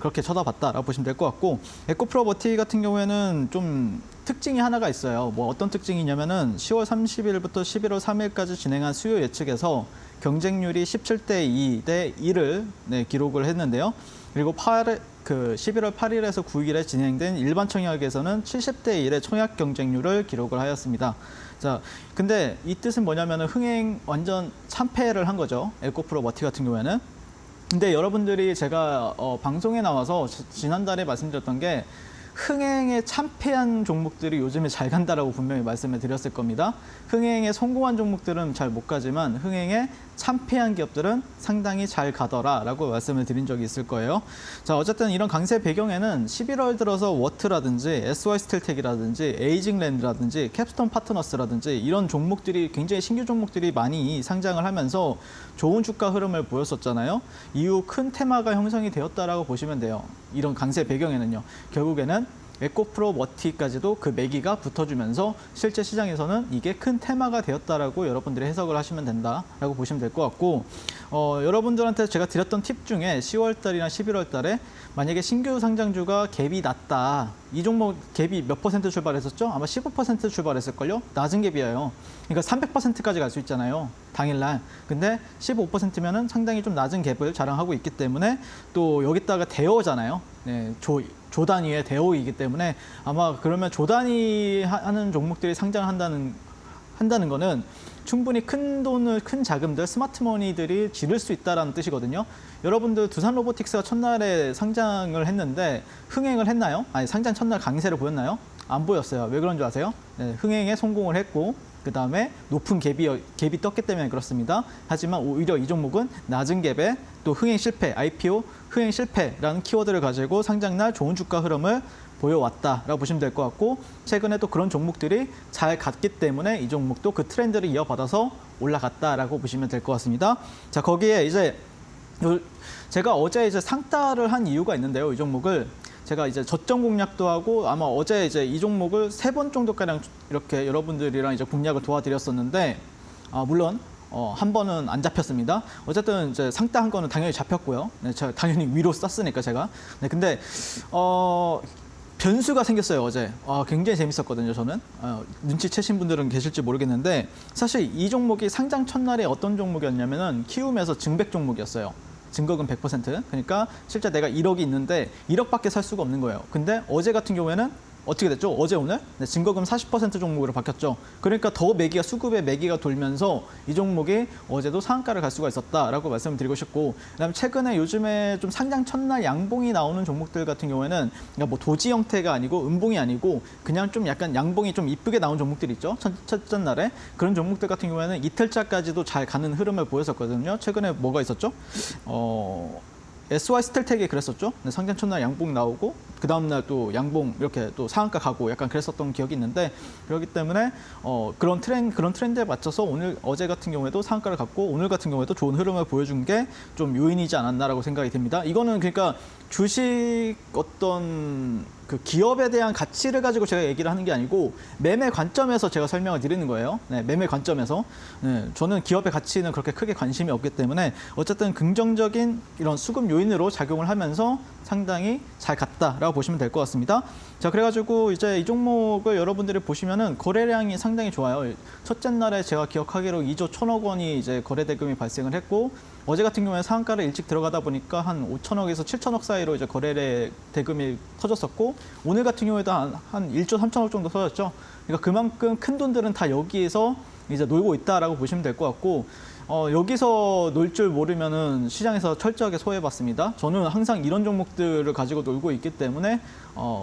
그렇게 쳐다봤다라고 보시면 될 것 같고, 에코프로머티 같은 경우에는 좀 특징이 하나가 있어요. 뭐 어떤 특징이냐면은 10월 30일부터 11월 3일까지 진행한 수요 예측에서 경쟁률이 17대 2대 1을 기록을 했는데요. 그리고 11월 8일에서 9일에 진행된 일반 청약에서는 70대 1의 청약 경쟁률을 기록을 하였습니다. 자, 근데 이 뜻은 뭐냐면은 흥행 완전 참패를 한 거죠. 에코프로머티 같은 경우에는. 근데 여러분들이 제가 방송에 나와서 지난달에 말씀드렸던 게 흥행에 참패한 종목들이 요즘에 잘 간다라고 분명히 말씀을 드렸을 겁니다. 흥행에 성공한 종목들은 잘 못 가지만 흥행에 참패한 기업들은 상당히 잘 가더라라고 말씀을 드린 적이 있을 거예요. 자, 어쨌든 이런 강세 배경에는 11월 들어서 워트라든지 SY스틸텍이라든지 에이징랜드라든지 캡스톤 파트너스라든지 이런 종목들이 굉장히 신규 종목들이 많이 상장을 하면서 좋은 주가 흐름을 보였었잖아요. 이후 큰 테마가 형성이 되었다라고 보시면 돼요. 이런 강세 배경에는요. 결국에는 에코프로머티까지도 그 매기가 붙어주면서 실제 시장에서는 이게 큰 테마가 되었다라고 여러분들이 해석을 하시면 된다라고 보시면 될 것 같고, 여러분들한테 제가 드렸던 팁 중에 10월 달이나 11월 달에 만약에 신규 상장주가 갭이 낮다. 이 종목 갭이 몇 퍼센트 출발했었죠? 아마 15% 출발했을걸요? 낮은 갭이에요. 그러니까 300%까지 갈 수 있잖아요. 당일날. 근데 15%면은 상당히 좀 낮은 갭을 자랑하고 있기 때문에 또 여기다가 대어잖아요. 네, 조 단위의 대오이기 때문에 아마 그러면 조 단위 하는 종목들이 상장한다는 거는 충분히 큰 돈을, 큰 자금들, 스마트머니들이 지를 수 있다는 뜻이거든요. 여러분들 두산 로보틱스가 첫날에 상장을 했는데 흥행을 했나요? 아니, 상장 첫날 강세를 보였나요? 안 보였어요. 왜 그런 줄 아세요? 네, 흥행에 성공을 했고 그다음에 높은 갭이 떴기 때문에 그렇습니다. 하지만 오히려 이 종목은 낮은 갭에 또 흥행 실패, IPO 흥행 실패라는 키워드를 가지고 상장날 좋은 주가 흐름을 보여왔다라고 보시면 될 것 같고, 최근에 또 그런 종목들이 잘 갔기 때문에 이 종목도 그 트렌드를 이어받아서 올라갔다라고 보시면 될 것 같습니다. 자, 거기에 이제 제가 어제 이제 상따를 한 이유가 있는데요. 이 종목을 제가 이제 저점 공략도 하고 아마 어제 이제 이 종목을 3번 정도가량 이렇게 여러분들이랑 이제 공략을 도와드렸었는데, 물론 한 번은 안 잡혔습니다. 어쨌든 이제 상따한 거는 당연히 잡혔고요. 네, 제가 당연히 위로 쐈으니까 제가. 네, 근데 변수가 생겼어요, 어제. 굉장히 재밌었거든요, 저는. 눈치채신 분들은 계실지 모르겠는데, 사실 이 종목이 상장 첫날에 어떤 종목이었냐면은 키움에서 증백 종목이었어요. 증거금 100%. 그러니까 실제 내가 1억이 있는데 1억밖에 살 수가 없는 거예요. 근데 어제 같은 경우에는 어떻게 됐죠? 어제 오늘 네, 증거금 40% 종목으로 바뀌었죠. 그러니까 더 매기가 수급의 매기가 돌면서 이 종목이 어제도 상한가를 갈 수가 있었다라고 말씀드리고 싶고, 그다음에 최근에 요즘에 좀 상장 첫날 양봉이 나오는 종목들 같은 경우에는 그러니까 뭐 도지 형태가 아니고 음봉이 아니고 그냥 좀 약간 양봉이 좀 이쁘게 나온 종목들 있죠. 첫째 날에 그런 종목들 같은 경우에는 이틀차까지도 잘 가는 흐름을 보였었거든요. 최근에 뭐가 있었죠? SY 스텔텍이 그랬었죠. 네, 상장 첫날 양봉 나오고 그 다음날 또 양봉 이렇게 또 상한가 가고 약간 그랬었던 기억이 있는데, 그렇기 때문에 그런 트렌드에 맞춰서 어제 같은 경우에도 상한가를 갔고 오늘 같은 경우에도 좋은 흐름을 보여준 게 좀 요인이지 않았나라고 생각이 듭니다. 이거는 그러니까 주식 어떤 그 기업에 대한 가치를 가지고 제가 얘기를 하는 게 아니고 매매 관점에서 제가 설명을 드리는 거예요. 네, 매매 관점에서. 네, 저는 기업의 가치는 그렇게 크게 관심이 없기 때문에 어쨌든 긍정적인 이런 수급 요인으로 작용을 하면서 상당히 잘 갔다라고 보시면 될 것 같습니다. 자, 그래가지고 이제 이 종목을 여러분들이 보시면은 거래량이 상당히 좋아요. 첫째 날에 제가 기억하기로 2조 1,000억 원이 이제 거래 대금이 발생을 했고, 어제 같은 경우에 상한가를 일찍 들어가다 보니까 한 5천억에서 7천억 사이로 이제 거래 대금이 터졌었고, 오늘 같은 경우에도 한 1조 3천억 정도 터졌죠. 그러니까 그만큼 큰 돈들은 다 여기에서 이제 놀고 있다라고 보시면 될 것 같고, 여기서 놀 줄 모르면은 시장에서 철저하게 소외받습니다. 저는 항상 이런 종목들을 가지고 놀고 있기 때문에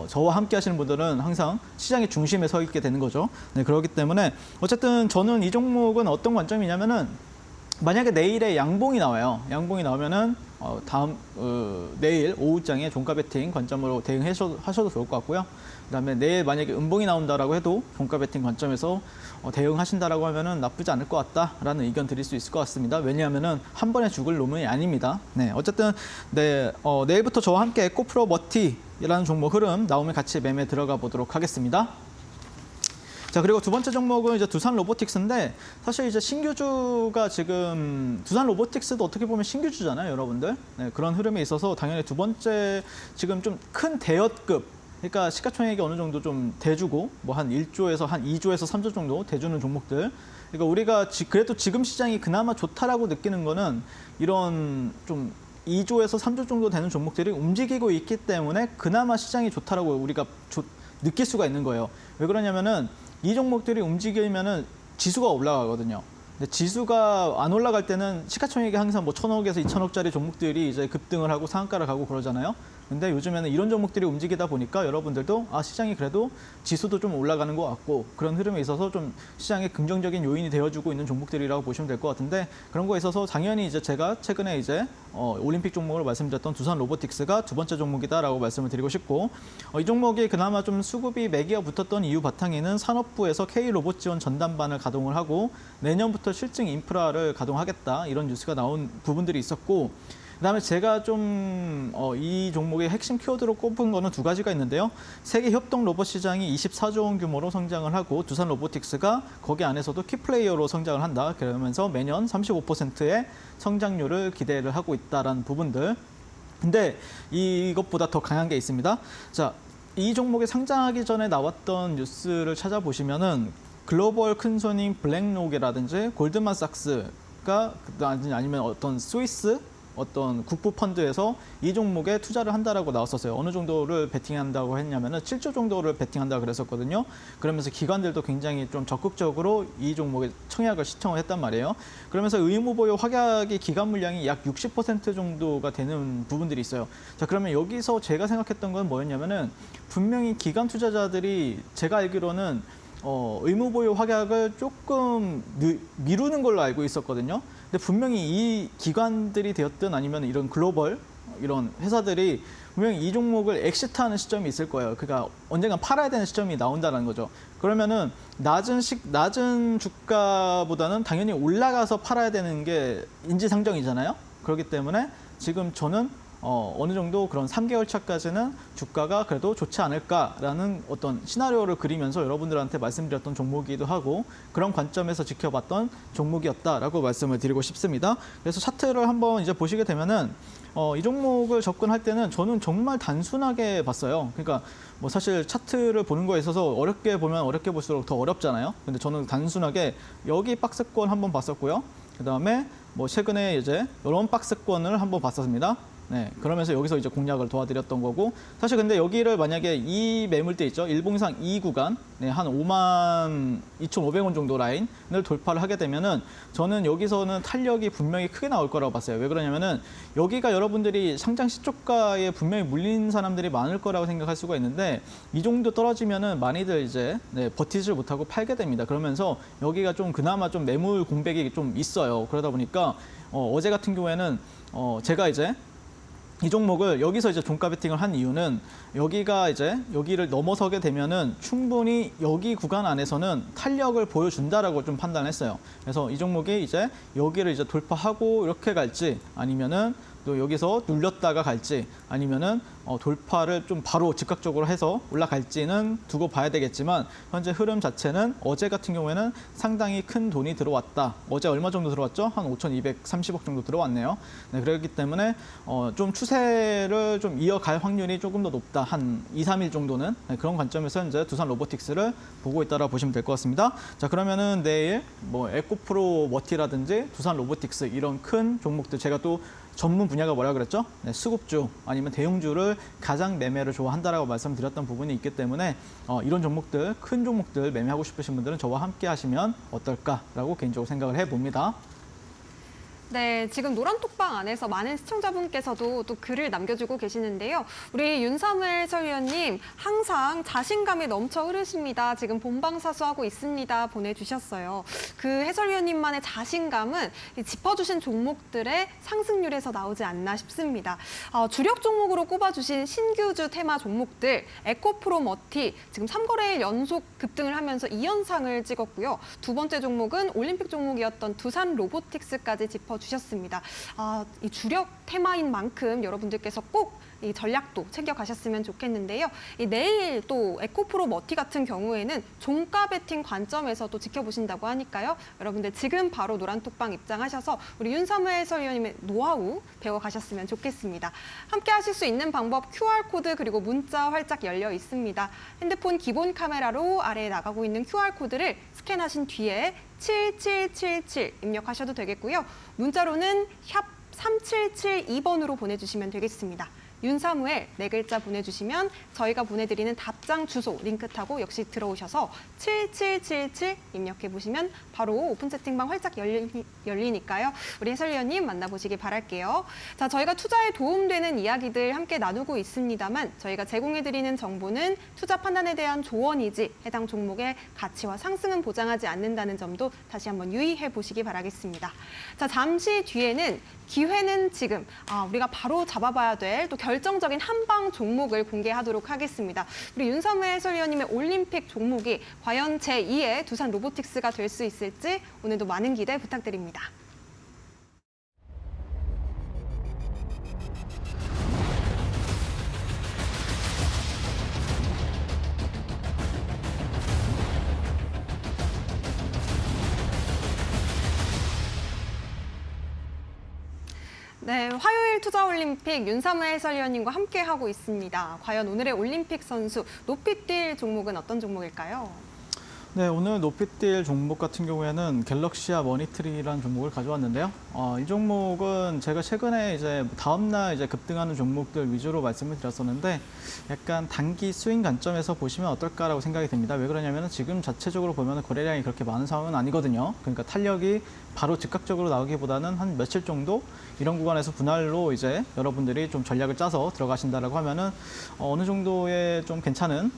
저와 함께 하시는 분들은 항상 시장의 중심에 서 있게 되는 거죠. 네, 그렇기 때문에 어쨌든 저는 이 종목은 어떤 관점이냐면은, 만약에 내일에 양봉이 나와요. 양봉이 나오면은 내일 오후장에 종가 베팅 관점으로 대응하셔도 좋을 것 같고요. 그다음에 내일 만약에 음봉이 나온다라고 해도 종가 베팅 관점에서 대응하신다라고 하면은 나쁘지 않을 것 같다라는 의견 드릴 수 있을 것 같습니다. 왜냐하면은 한 번에 죽을 놈이 아닙니다. 네, 어쨌든 내일부터 저와 함께 코프로 머티라는 종목 흐름 나오면 같이 매매 들어가 보도록 하겠습니다. 자, 그리고 두 번째 종목은 이제 두산 로보틱스인데, 사실 이제 신규주가 지금 두산 로보틱스도 어떻게 보면 신규주잖아요, 여러분들. 네, 그런 흐름에 있어서 당연히 두 번째 지금 좀 큰 대여급, 그러니까 시가총액이 어느 정도 좀 대주고 뭐 한 1조에서 한 2조에서 3조 정도 대주는 종목들. 그러니까 우리가 그래도 지금 시장이 그나마 좋다라고 느끼는 거는 이런 좀 2조에서 3조 정도 되는 종목들이 움직이고 있기 때문에 그나마 시장이 좋다라고 우리가 느낄 수가 있는 거예요. 왜 그러냐면은 이 종목들이 움직이면은 지수가 올라가거든요. 근데 지수가 안 올라갈 때는 시가총액이 항상 뭐 1,000억에서 2,000억짜리 종목들이 이제 급등을 하고 상한가를 가고 그러잖아요. 근데 요즘에는 이런 종목들이 움직이다 보니까 여러분들도 시장이 그래도 지수도 좀 올라가는 것 같고 그런 흐름에 있어서 좀 시장에 긍정적인 요인이 되어주고 있는 종목들이라고 보시면 될 것 같은데, 그런 거에 있어서 당연히 이제 제가 최근에 이제 올림픽 종목으로 말씀드렸던 두산 로보틱스가 두 번째 종목이다라고 말씀을 드리고 싶고, 이 종목이 그나마 좀 수급이 매기가 붙었던 이유 바탕에는 산업부에서 K 로봇 지원 전담반을 가동을 하고 내년부터 실증 인프라를 가동하겠다 이런 뉴스가 나온 부분들이 있었고, 그다음에 제가 좀 이 종목의 핵심 키워드로 꼽은 거는 두 가지가 있는데요. 세계 협동 로봇 시장이 24조 원 규모로 성장을 하고 두산 로보틱스가 거기 안에서도 키플레이어로 성장을 한다. 그러면서 매년 35%의 성장률을 기대를 하고 있다라는 부분들. 근데 이것보다 더 강한 게 있습니다. 자, 이 종목이 상장하기 전에 나왔던 뉴스를 찾아보시면은 글로벌 큰손인 블랙록이라든지 골드만삭스가 아니면 어떤 스위스 어떤 국부 펀드에서 이 종목에 투자를 한다라고 나왔었어요. 어느 정도를 베팅한다고 했냐면은 7조 정도를 베팅한다고 그랬었거든요. 그러면서 기관들도 굉장히 좀 적극적으로 이 종목에 청약을 시청을 했단 말이에요. 그러면서 의무보유 확약이 기간 물량이 약 60% 정도가 되는 부분들이 있어요. 자, 그러면 여기서 제가 생각했던 건 뭐였냐면은 분명히 기관 투자자들이 제가 알기로는 의무보유 확약을 조금 미루는 걸로 알고 있었거든요. 근데 분명히 이 기관들이 되었든 아니면 이런 글로벌 이런 회사들이 분명히 이 종목을 엑시트하는 시점이 있을 거예요. 그러니까 언젠간 팔아야 되는 시점이 나온다는 거죠. 그러면은 낮은 주가보다는 당연히 올라가서 팔아야 되는 게 인지상정이잖아요. 그렇기 때문에 지금 저는 어느 정도 그런 3개월 차까지는 주가가 그래도 좋지 않을까라는 어떤 시나리오를 그리면서 여러분들한테 말씀드렸던 종목이기도 하고 그런 관점에서 지켜봤던 종목이었다라고 말씀을 드리고 싶습니다. 그래서 차트를 한번 이제 보시게 되면은 이 종목을 접근할 때는 저는 정말 단순하게 봤어요. 그러니까 뭐 사실 차트를 보는 거에 있어서 어렵게 보면 어렵게 볼수록 더 어렵잖아요. 근데 저는 단순하게 여기 박스권 한번 봤었고요. 그다음에 뭐 최근에 이제 이런 박스권을 한번 봤었습니다. 네, 그러면서 여기서 이제 공략을 도와드렸던 거고 사실 근데 여기를 만약에 이 매물대 있죠. 일봉상 2구간 네, 한 5만 2,500원 정도 라인을 돌파를 하게 되면은 저는 여기서는 탄력이 분명히 크게 나올 거라고 봤어요. 왜 그러냐면은 여기가 여러분들이 상장 시초가에 분명히 물린 사람들이 많을 거라고 생각할 수가 있는데 이 정도 떨어지면은 많이들 이제 네, 버티질 못하고 팔게 됩니다. 그러면서 여기가 좀 그나마 좀 매물 공백이 좀 있어요. 그러다 보니까 어제 같은 경우에는 제가 이제 이 종목을 여기서 이제 종가 베팅을 한 이유는 여기가 이제 여기를 넘어서게 되면은 충분히 여기 구간 안에서는 탄력을 보여준다라고 좀 판단했어요. 그래서 이 종목이 이제 여기를 이제 돌파하고 이렇게 갈지 아니면은 또 여기서 눌렸다가 갈지 아니면은 돌파를 좀 바로 즉각적으로 해서 올라갈지는 두고 봐야 되겠지만 현재 흐름 자체는 어제 같은 경우에는 상당히 큰 돈이 들어왔다. 어제 얼마 정도 들어왔죠? 한 5,230억 정도 들어왔네요. 네, 그렇기 때문에 좀 추세를 좀 이어갈 확률이 조금 더 높다. 한 2, 3일 정도는 네, 그런 관점에서 이제 두산 로보틱스를 보고 있다라 보시면 될 것 같습니다. 자, 그러면은 내일 뭐 에코프로 머티라든지 두산 로보틱스 이런 큰 종목들 제가 또 전문 분야가 뭐라 그랬죠? 네, 수급주 아니면 대형주를 가장 매매를 좋아한다라고 말씀드렸던 부분이 있기 때문에 이런 종목들, 큰 종목들 매매하고 싶으신 분들은 저와 함께 하시면 어떨까라고 개인적으로 생각을 해봅니다. 네, 지금 노란톡방 안에서 많은 시청자분께서도 또 글을 남겨주고 계시는데요. 우리 윤사무엘 해설위원님 항상 자신감이 넘쳐 흐르십니다. 지금 본방사수하고 있습니다. 보내주셨어요. 그 해설위원님만의 자신감은 짚어주신 종목들의 상승률에서 나오지 않나 싶습니다. 주력 종목으로 꼽아주신 신규주 테마 종목들, 에코프로 머티 지금 3거래일 연속 급등을 하면서 2연상을 찍었고요. 두 번째 종목은 올림픽 종목이었던 두산 로보틱스까지 짚어주셨습니다. 이 주력 테마인 만큼 여러분들께서 꼭 이 전략도 챙겨가셨으면 좋겠는데요. 내일 또 에코프로 머티 같은 경우에는 종가 베팅 관점에서도 지켜보신다고 하니까요. 여러분들 지금 바로 노란톡방 입장하셔서 우리 윤사무엘 해설위원님의 노하우 배워가셨으면 좋겠습니다. 함께 하실 수 있는 방법 QR코드 그리고 문자 활짝 열려 있습니다. 핸드폰 기본 카메라로 아래에 나가고 있는 QR코드를 스캔하신 뒤에 7777 입력하셔도 되겠고요. 문자로는 샵 3772번으로 보내주시면 되겠습니다. 윤사무엘 네 글자 보내주시면 저희가 보내드리는 답장 주소 링크 타고 역시 들어오셔서 7777 입력해보시면 바로 오픈 채팅방 활짝 열리니까요. 우리 해설위원님 만나보시기 바랄게요. 자, 저희가 투자에 도움되는 이야기들 함께 나누고 있습니다만 저희가 제공해드리는 정보는 투자 판단에 대한 조언이지 해당 종목의 가치와 상승은 보장하지 않는다는 점도 다시 한번 유의해 보시기 바라겠습니다. 자, 잠시 뒤에는 기회는 지금 우리가 바로 잡아봐야 될 또 결정적인 한방 종목을 공개하도록 하겠습니다. 우리 윤사무엘 해설위원님의 올림픽 종목이 과연 제2의 두산 로보틱스가 될 수 있을지 오늘도 많은 기대 부탁드립니다. 네, 화요일 투자올림픽 윤사무엘 해설위원님과 함께하고 있습니다. 과연 오늘의 올림픽 선수 높이 뛸 종목은 어떤 종목일까요? 네, 오늘 높이 뛸 종목 같은 경우에는 갤럭시아 머니트리라는 종목을 가져왔는데요. 이 종목은 제가 최근에 이제 다음날 이제 급등하는 종목들 위주로 말씀을 드렸었는데 약간 단기 스윙 관점에서 보시면 어떨까라고 생각이 됩니다. 왜 그러냐면 지금 자체적으로 보면 거래량이 그렇게 많은 상황은 아니거든요. 그러니까 탄력이 바로 즉각적으로 나오기보다는 한 며칠 정도 이런 구간에서 분할로 이제 여러분들이 좀 전략을 짜서 들어가신다라고 하면은 어느 정도의 좀 괜찮은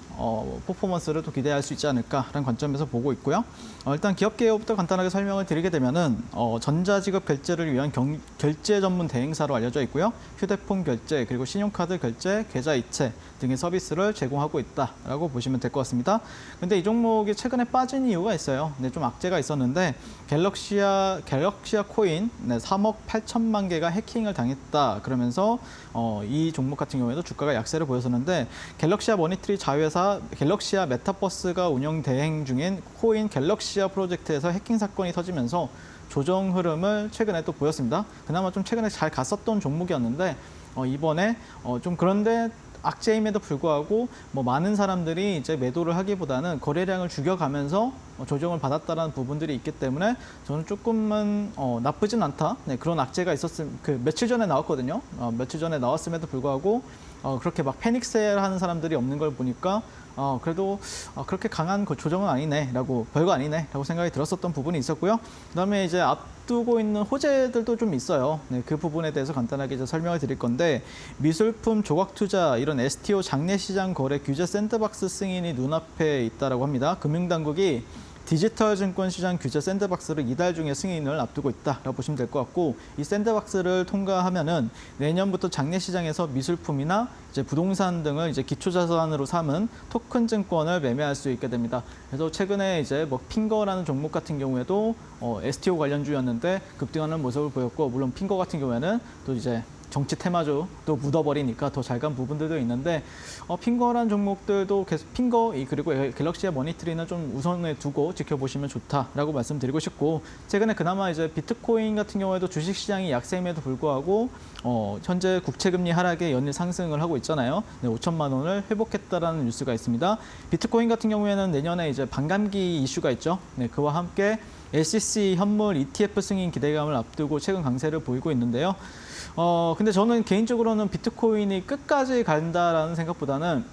퍼포먼스를 또 기대할 수 있지 않을까라는 관점에서 보고 있고요. 일단 기업 개요부터 간단하게 설명을 드리게 되면은 전자지급 결제를 위한 결제 전문 대행사로 알려져 있고요. 휴대폰 결제 그리고 신용카드 결제, 계좌 이체 등의 서비스를 제공하고 있다라고 보시면 될 것 같습니다. 근데 이 종목이 최근에 빠진 이유가 있어요. 네, 좀 악재가 있었는데 갤럭시아 코인 3억 8천만 개가 해킹을 당했다. 그러면서 이 종목 같은 경우에도 주가가 약세를 보였었는데 갤럭시아 머니트리 자회사 갤럭시아 메타버스가 운영 대행 중인 코인 갤럭시아 프로젝트에서 해킹 사건이 터지면서 조정 흐름을 최근에 또 보였습니다. 그나마 좀 최근에 잘 갔었던 종목이었는데 이번에 좀 그런데 악재임에도 불구하고 뭐 많은 사람들이 이제 매도를 하기보다는 거래량을 죽여가면서 조정을 받았다라는 부분들이 있기 때문에 저는 조금은 나쁘진 않다. 네, 그런 악재가 며칠 전에 나왔거든요. 며칠 전에 나왔음에도 불구하고 그렇게 막 패닉셀 하는 사람들이 없는 걸 보니까 그래도 그렇게 강한 그 조정은 아니네라고, 별거 아니네라고 생각이 들었었던 부분이 있었고요. 그다음에 이제 앞두고 있는 호재들도 좀 있어요. 네, 그 부분에 대해서 간단하게 이제 설명을 드릴 건데, 미술품 조각 투자 이런 STO 장내 시장 거래 규제 샌드박스 승인이 눈앞에 있다라고 합니다. 금융당국이 디지털 증권 시장 규제 샌드박스를 이달 중에 승인을 앞두고 있다라고 보시면 될 것 같고, 이 샌드박스를 통과하면은 내년부터 장내 시장에서 미술품이나 이제 부동산 등을 이제 기초자산으로 삼은 토큰 증권을 매매할 수 있게 됩니다. 그래서 최근에 이제 뭐 핑거라는 종목 같은 경우에도 STO 관련주였는데 급등하는 모습을 보였고, 물론 핑거 같은 경우에는 또 이제 정치 테마주 또 묻어버리니까 더 잘 간 부분들도 있는데, 핑거란 종목들도 계속 그리고 갤럭시의 머니트리는 좀 우선에 두고 지켜보시면 좋다라고 말씀드리고 싶고, 최근에 그나마 이제 비트코인 같은 경우에도 주식시장이 약세임에도 불구하고 현재 국채금리 하락에 연일 상승을 하고 있잖아요. 네, 5천만 원을 회복했다라는 뉴스가 있습니다. 비트코인 같은 경우에는 내년에 이제 반감기 이슈가 있죠. 네, 그와 함께 SEC 현물 ETF 승인 기대감을 앞두고 최근 강세를 보이고 있는데요. 근데 저는 개인적으로는 비트코인이 끝까지 간다라는 생각보다는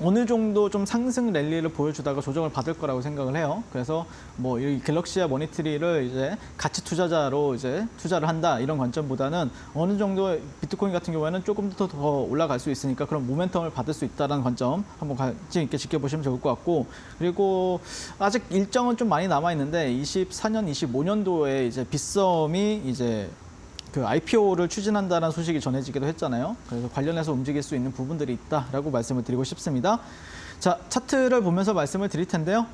어느 정도 좀 상승 랠리를 보여주다가 조정을 받을 거라고 생각을 해요. 그래서 뭐 이 갤럭시와 머니트리를 이제 가치 투자자로 이제 투자를 한다 이런 관점보다는 어느 정도 비트코인 같은 경우에는 조금 더 올라갈 수 있으니까 그런 모멘텀을 받을 수 있다는 관점 한번 관심 있게 지켜보시면 좋을 것 같고, 그리고 아직 일정은 좀 많이 남아 있는데 24년, 25년도에 이제 빗썸이 이제 그 IPO를 추진한다는 소식이 전해지기도 했잖아요. 그래서 관련해서 움직일 수 있는 부분들이 있다라고 말씀을 드리고 싶습니다. 자, 차트를 보면서 말씀을 드릴 텐데요.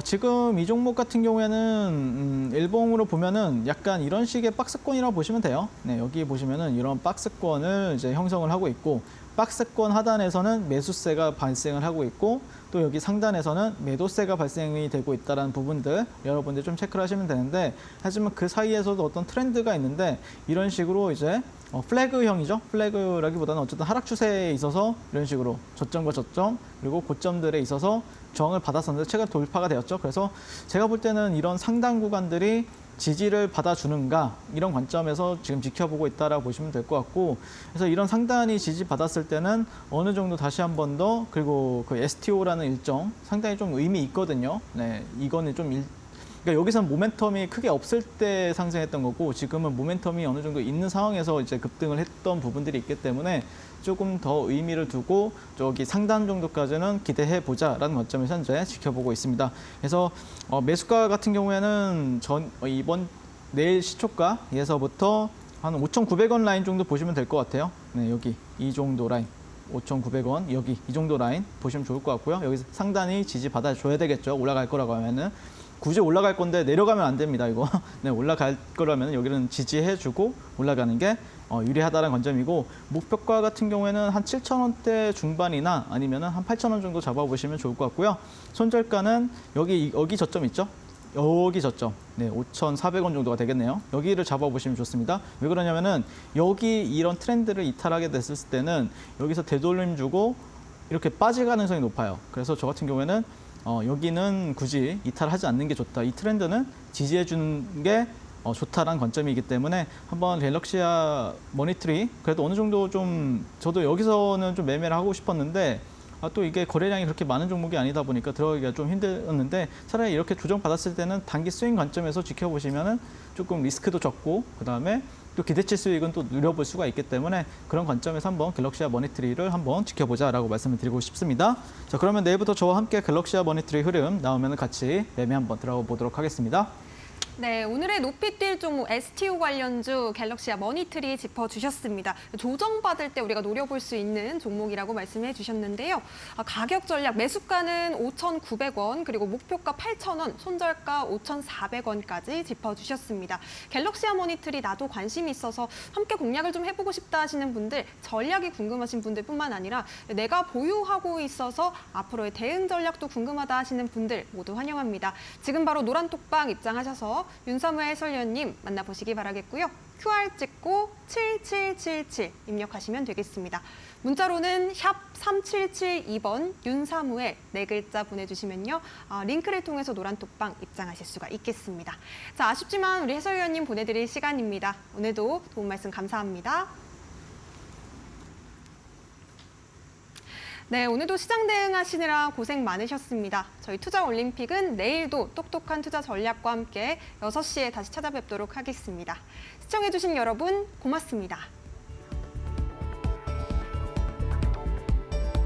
지금 이 종목 같은 경우에는 일봉으로 보면은 약간 이런 식의 박스권이라고 보시면 돼요. 네, 여기 보시면은 이런 박스권을 이제 형성을 하고 있고, 박스권 하단에서는 매수세가 발생을 하고 있고, 또 여기 상단에서는 매도세가 발생이 되고 있다는 부분들 여러분들 좀 체크를 하시면 되는데, 하지만 그 사이에서도 어떤 트렌드가 있는데, 이런 식으로 이제 플래그형이죠. 플래그라기보다는 어쨌든 하락 추세에 있어서 이런 식으로 저점과 저점 그리고 고점들에 있어서 저항을 받았었는데 최근 돌파가 되었죠. 그래서 제가 볼 때는 이런 상단 구간들이 지지를 받아주는가 이런 관점에서 지금 지켜보고 있다라고 보시면 될 것 같고, 그래서 이런 상단이 지지받았을 때는 어느 정도 다시 한 번 더, 그리고 그 STO라는 일정 상당히 좀 의미 있거든요. 네, 이거는 좀 그러니까 여기서는 모멘텀이 크게 없을 때 상승했던 거고, 지금은 모멘텀이 어느 정도 있는 상황에서 이제 급등을 했던 부분들이 있기 때문에 조금 더 의미를 두고 저기 상단 정도까지는 기대해 보자라는 관점에서 현재 지켜보고 있습니다. 그래서 매수가 같은 경우에는 내일 시초가에서부터 한 5,900원 라인 정도 보시면 될 것 같아요. 네, 여기 이 정도 라인. 5,900원 여기 이 정도 라인 보시면 좋을 것 같고요. 여기서 상단이 지지 받아줘야 되겠죠. 올라갈 거라고 하면은. 굳이 올라갈 건데 내려가면 안 됩니다, 이거. 네, 올라갈 거라면 여기는 지지해주고 올라가는 게 유리하다는 관점이고, 목표가 같은 경우에는 한 7,000원대 중반이나 아니면 한 8,000원 정도 잡아보시면 좋을 것 같고요. 손절가는 여기 저점 있죠? 여기 저점. 네, 5,400원 정도가 되겠네요. 여기를 잡아보시면 좋습니다. 왜 그러냐면은 여기 이런 트렌드를 이탈하게 됐을 때는 여기서 되돌림 주고 이렇게 빠질 가능성이 높아요. 그래서 저 같은 경우에는 여기는 굳이 이탈하지 않는 게 좋다. 이 트렌드는 지지해 주는 게 좋다라는 관점이기 때문에 한번 갤럭시와 머니트리 그래도 어느 정도 좀 저도 여기서는 좀 매매를 하고 싶었는데 또 이게 거래량이 그렇게 많은 종목이 아니다 보니까 들어가기가 좀 힘들었는데, 차라리 이렇게 조정받았을 때는 단기 스윙 관점에서 지켜보시면은 조금 리스크도 적고 그다음에 또 기대치 수익은 또 누려볼 수가 있기 때문에 그런 관점에서 한번 갤럭시와 머니트리를 한번 지켜보자라고 말씀을 드리고 싶습니다. 자, 그러면 내일부터 저와 함께 갤럭시와 머니트리 흐름 나오면 같이 매매 한번 들어가 보도록 하겠습니다. 네, 오늘의 높이 뛸 종목 STO 관련주 갤럭시와 머니트리 짚어주셨습니다. 조정받을 때 우리가 노려볼 수 있는 종목이라고 말씀해 주셨는데요. 가격 전략 매수가는 5,900원, 그리고 목표가 8,000원, 손절가 5,400원까지 짚어주셨습니다. 갤럭시와 머니트리 나도 관심이 있어서 함께 공략을 좀 해보고 싶다 하시는 분들, 전략이 궁금하신 분들뿐만 아니라 내가 보유하고 있어서 앞으로의 대응 전략도 궁금하다 하시는 분들 모두 환영합니다. 지금 바로 노란톡방 입장하셔서 윤사무 해설위원님 만나보시기 바라겠고요. QR 찍고 7777 입력하시면 되겠습니다. 문자로는 샵 3772번 윤사무에 4글자 보내주시면요. 링크를 통해서 노란톡방 입장하실 수가 있겠습니다. 자, 아쉽지만 우리 해설위원님 보내드릴 시간입니다. 오늘도 도움 말씀 감사합니다. 네, 오늘도 시장 대응하시느라 고생 많으셨습니다. 저희 투자올림픽은 내일도 똑똑한 투자 전략과 함께 6시에 다시 찾아뵙도록 하겠습니다. 시청해주신 여러분 고맙습니다.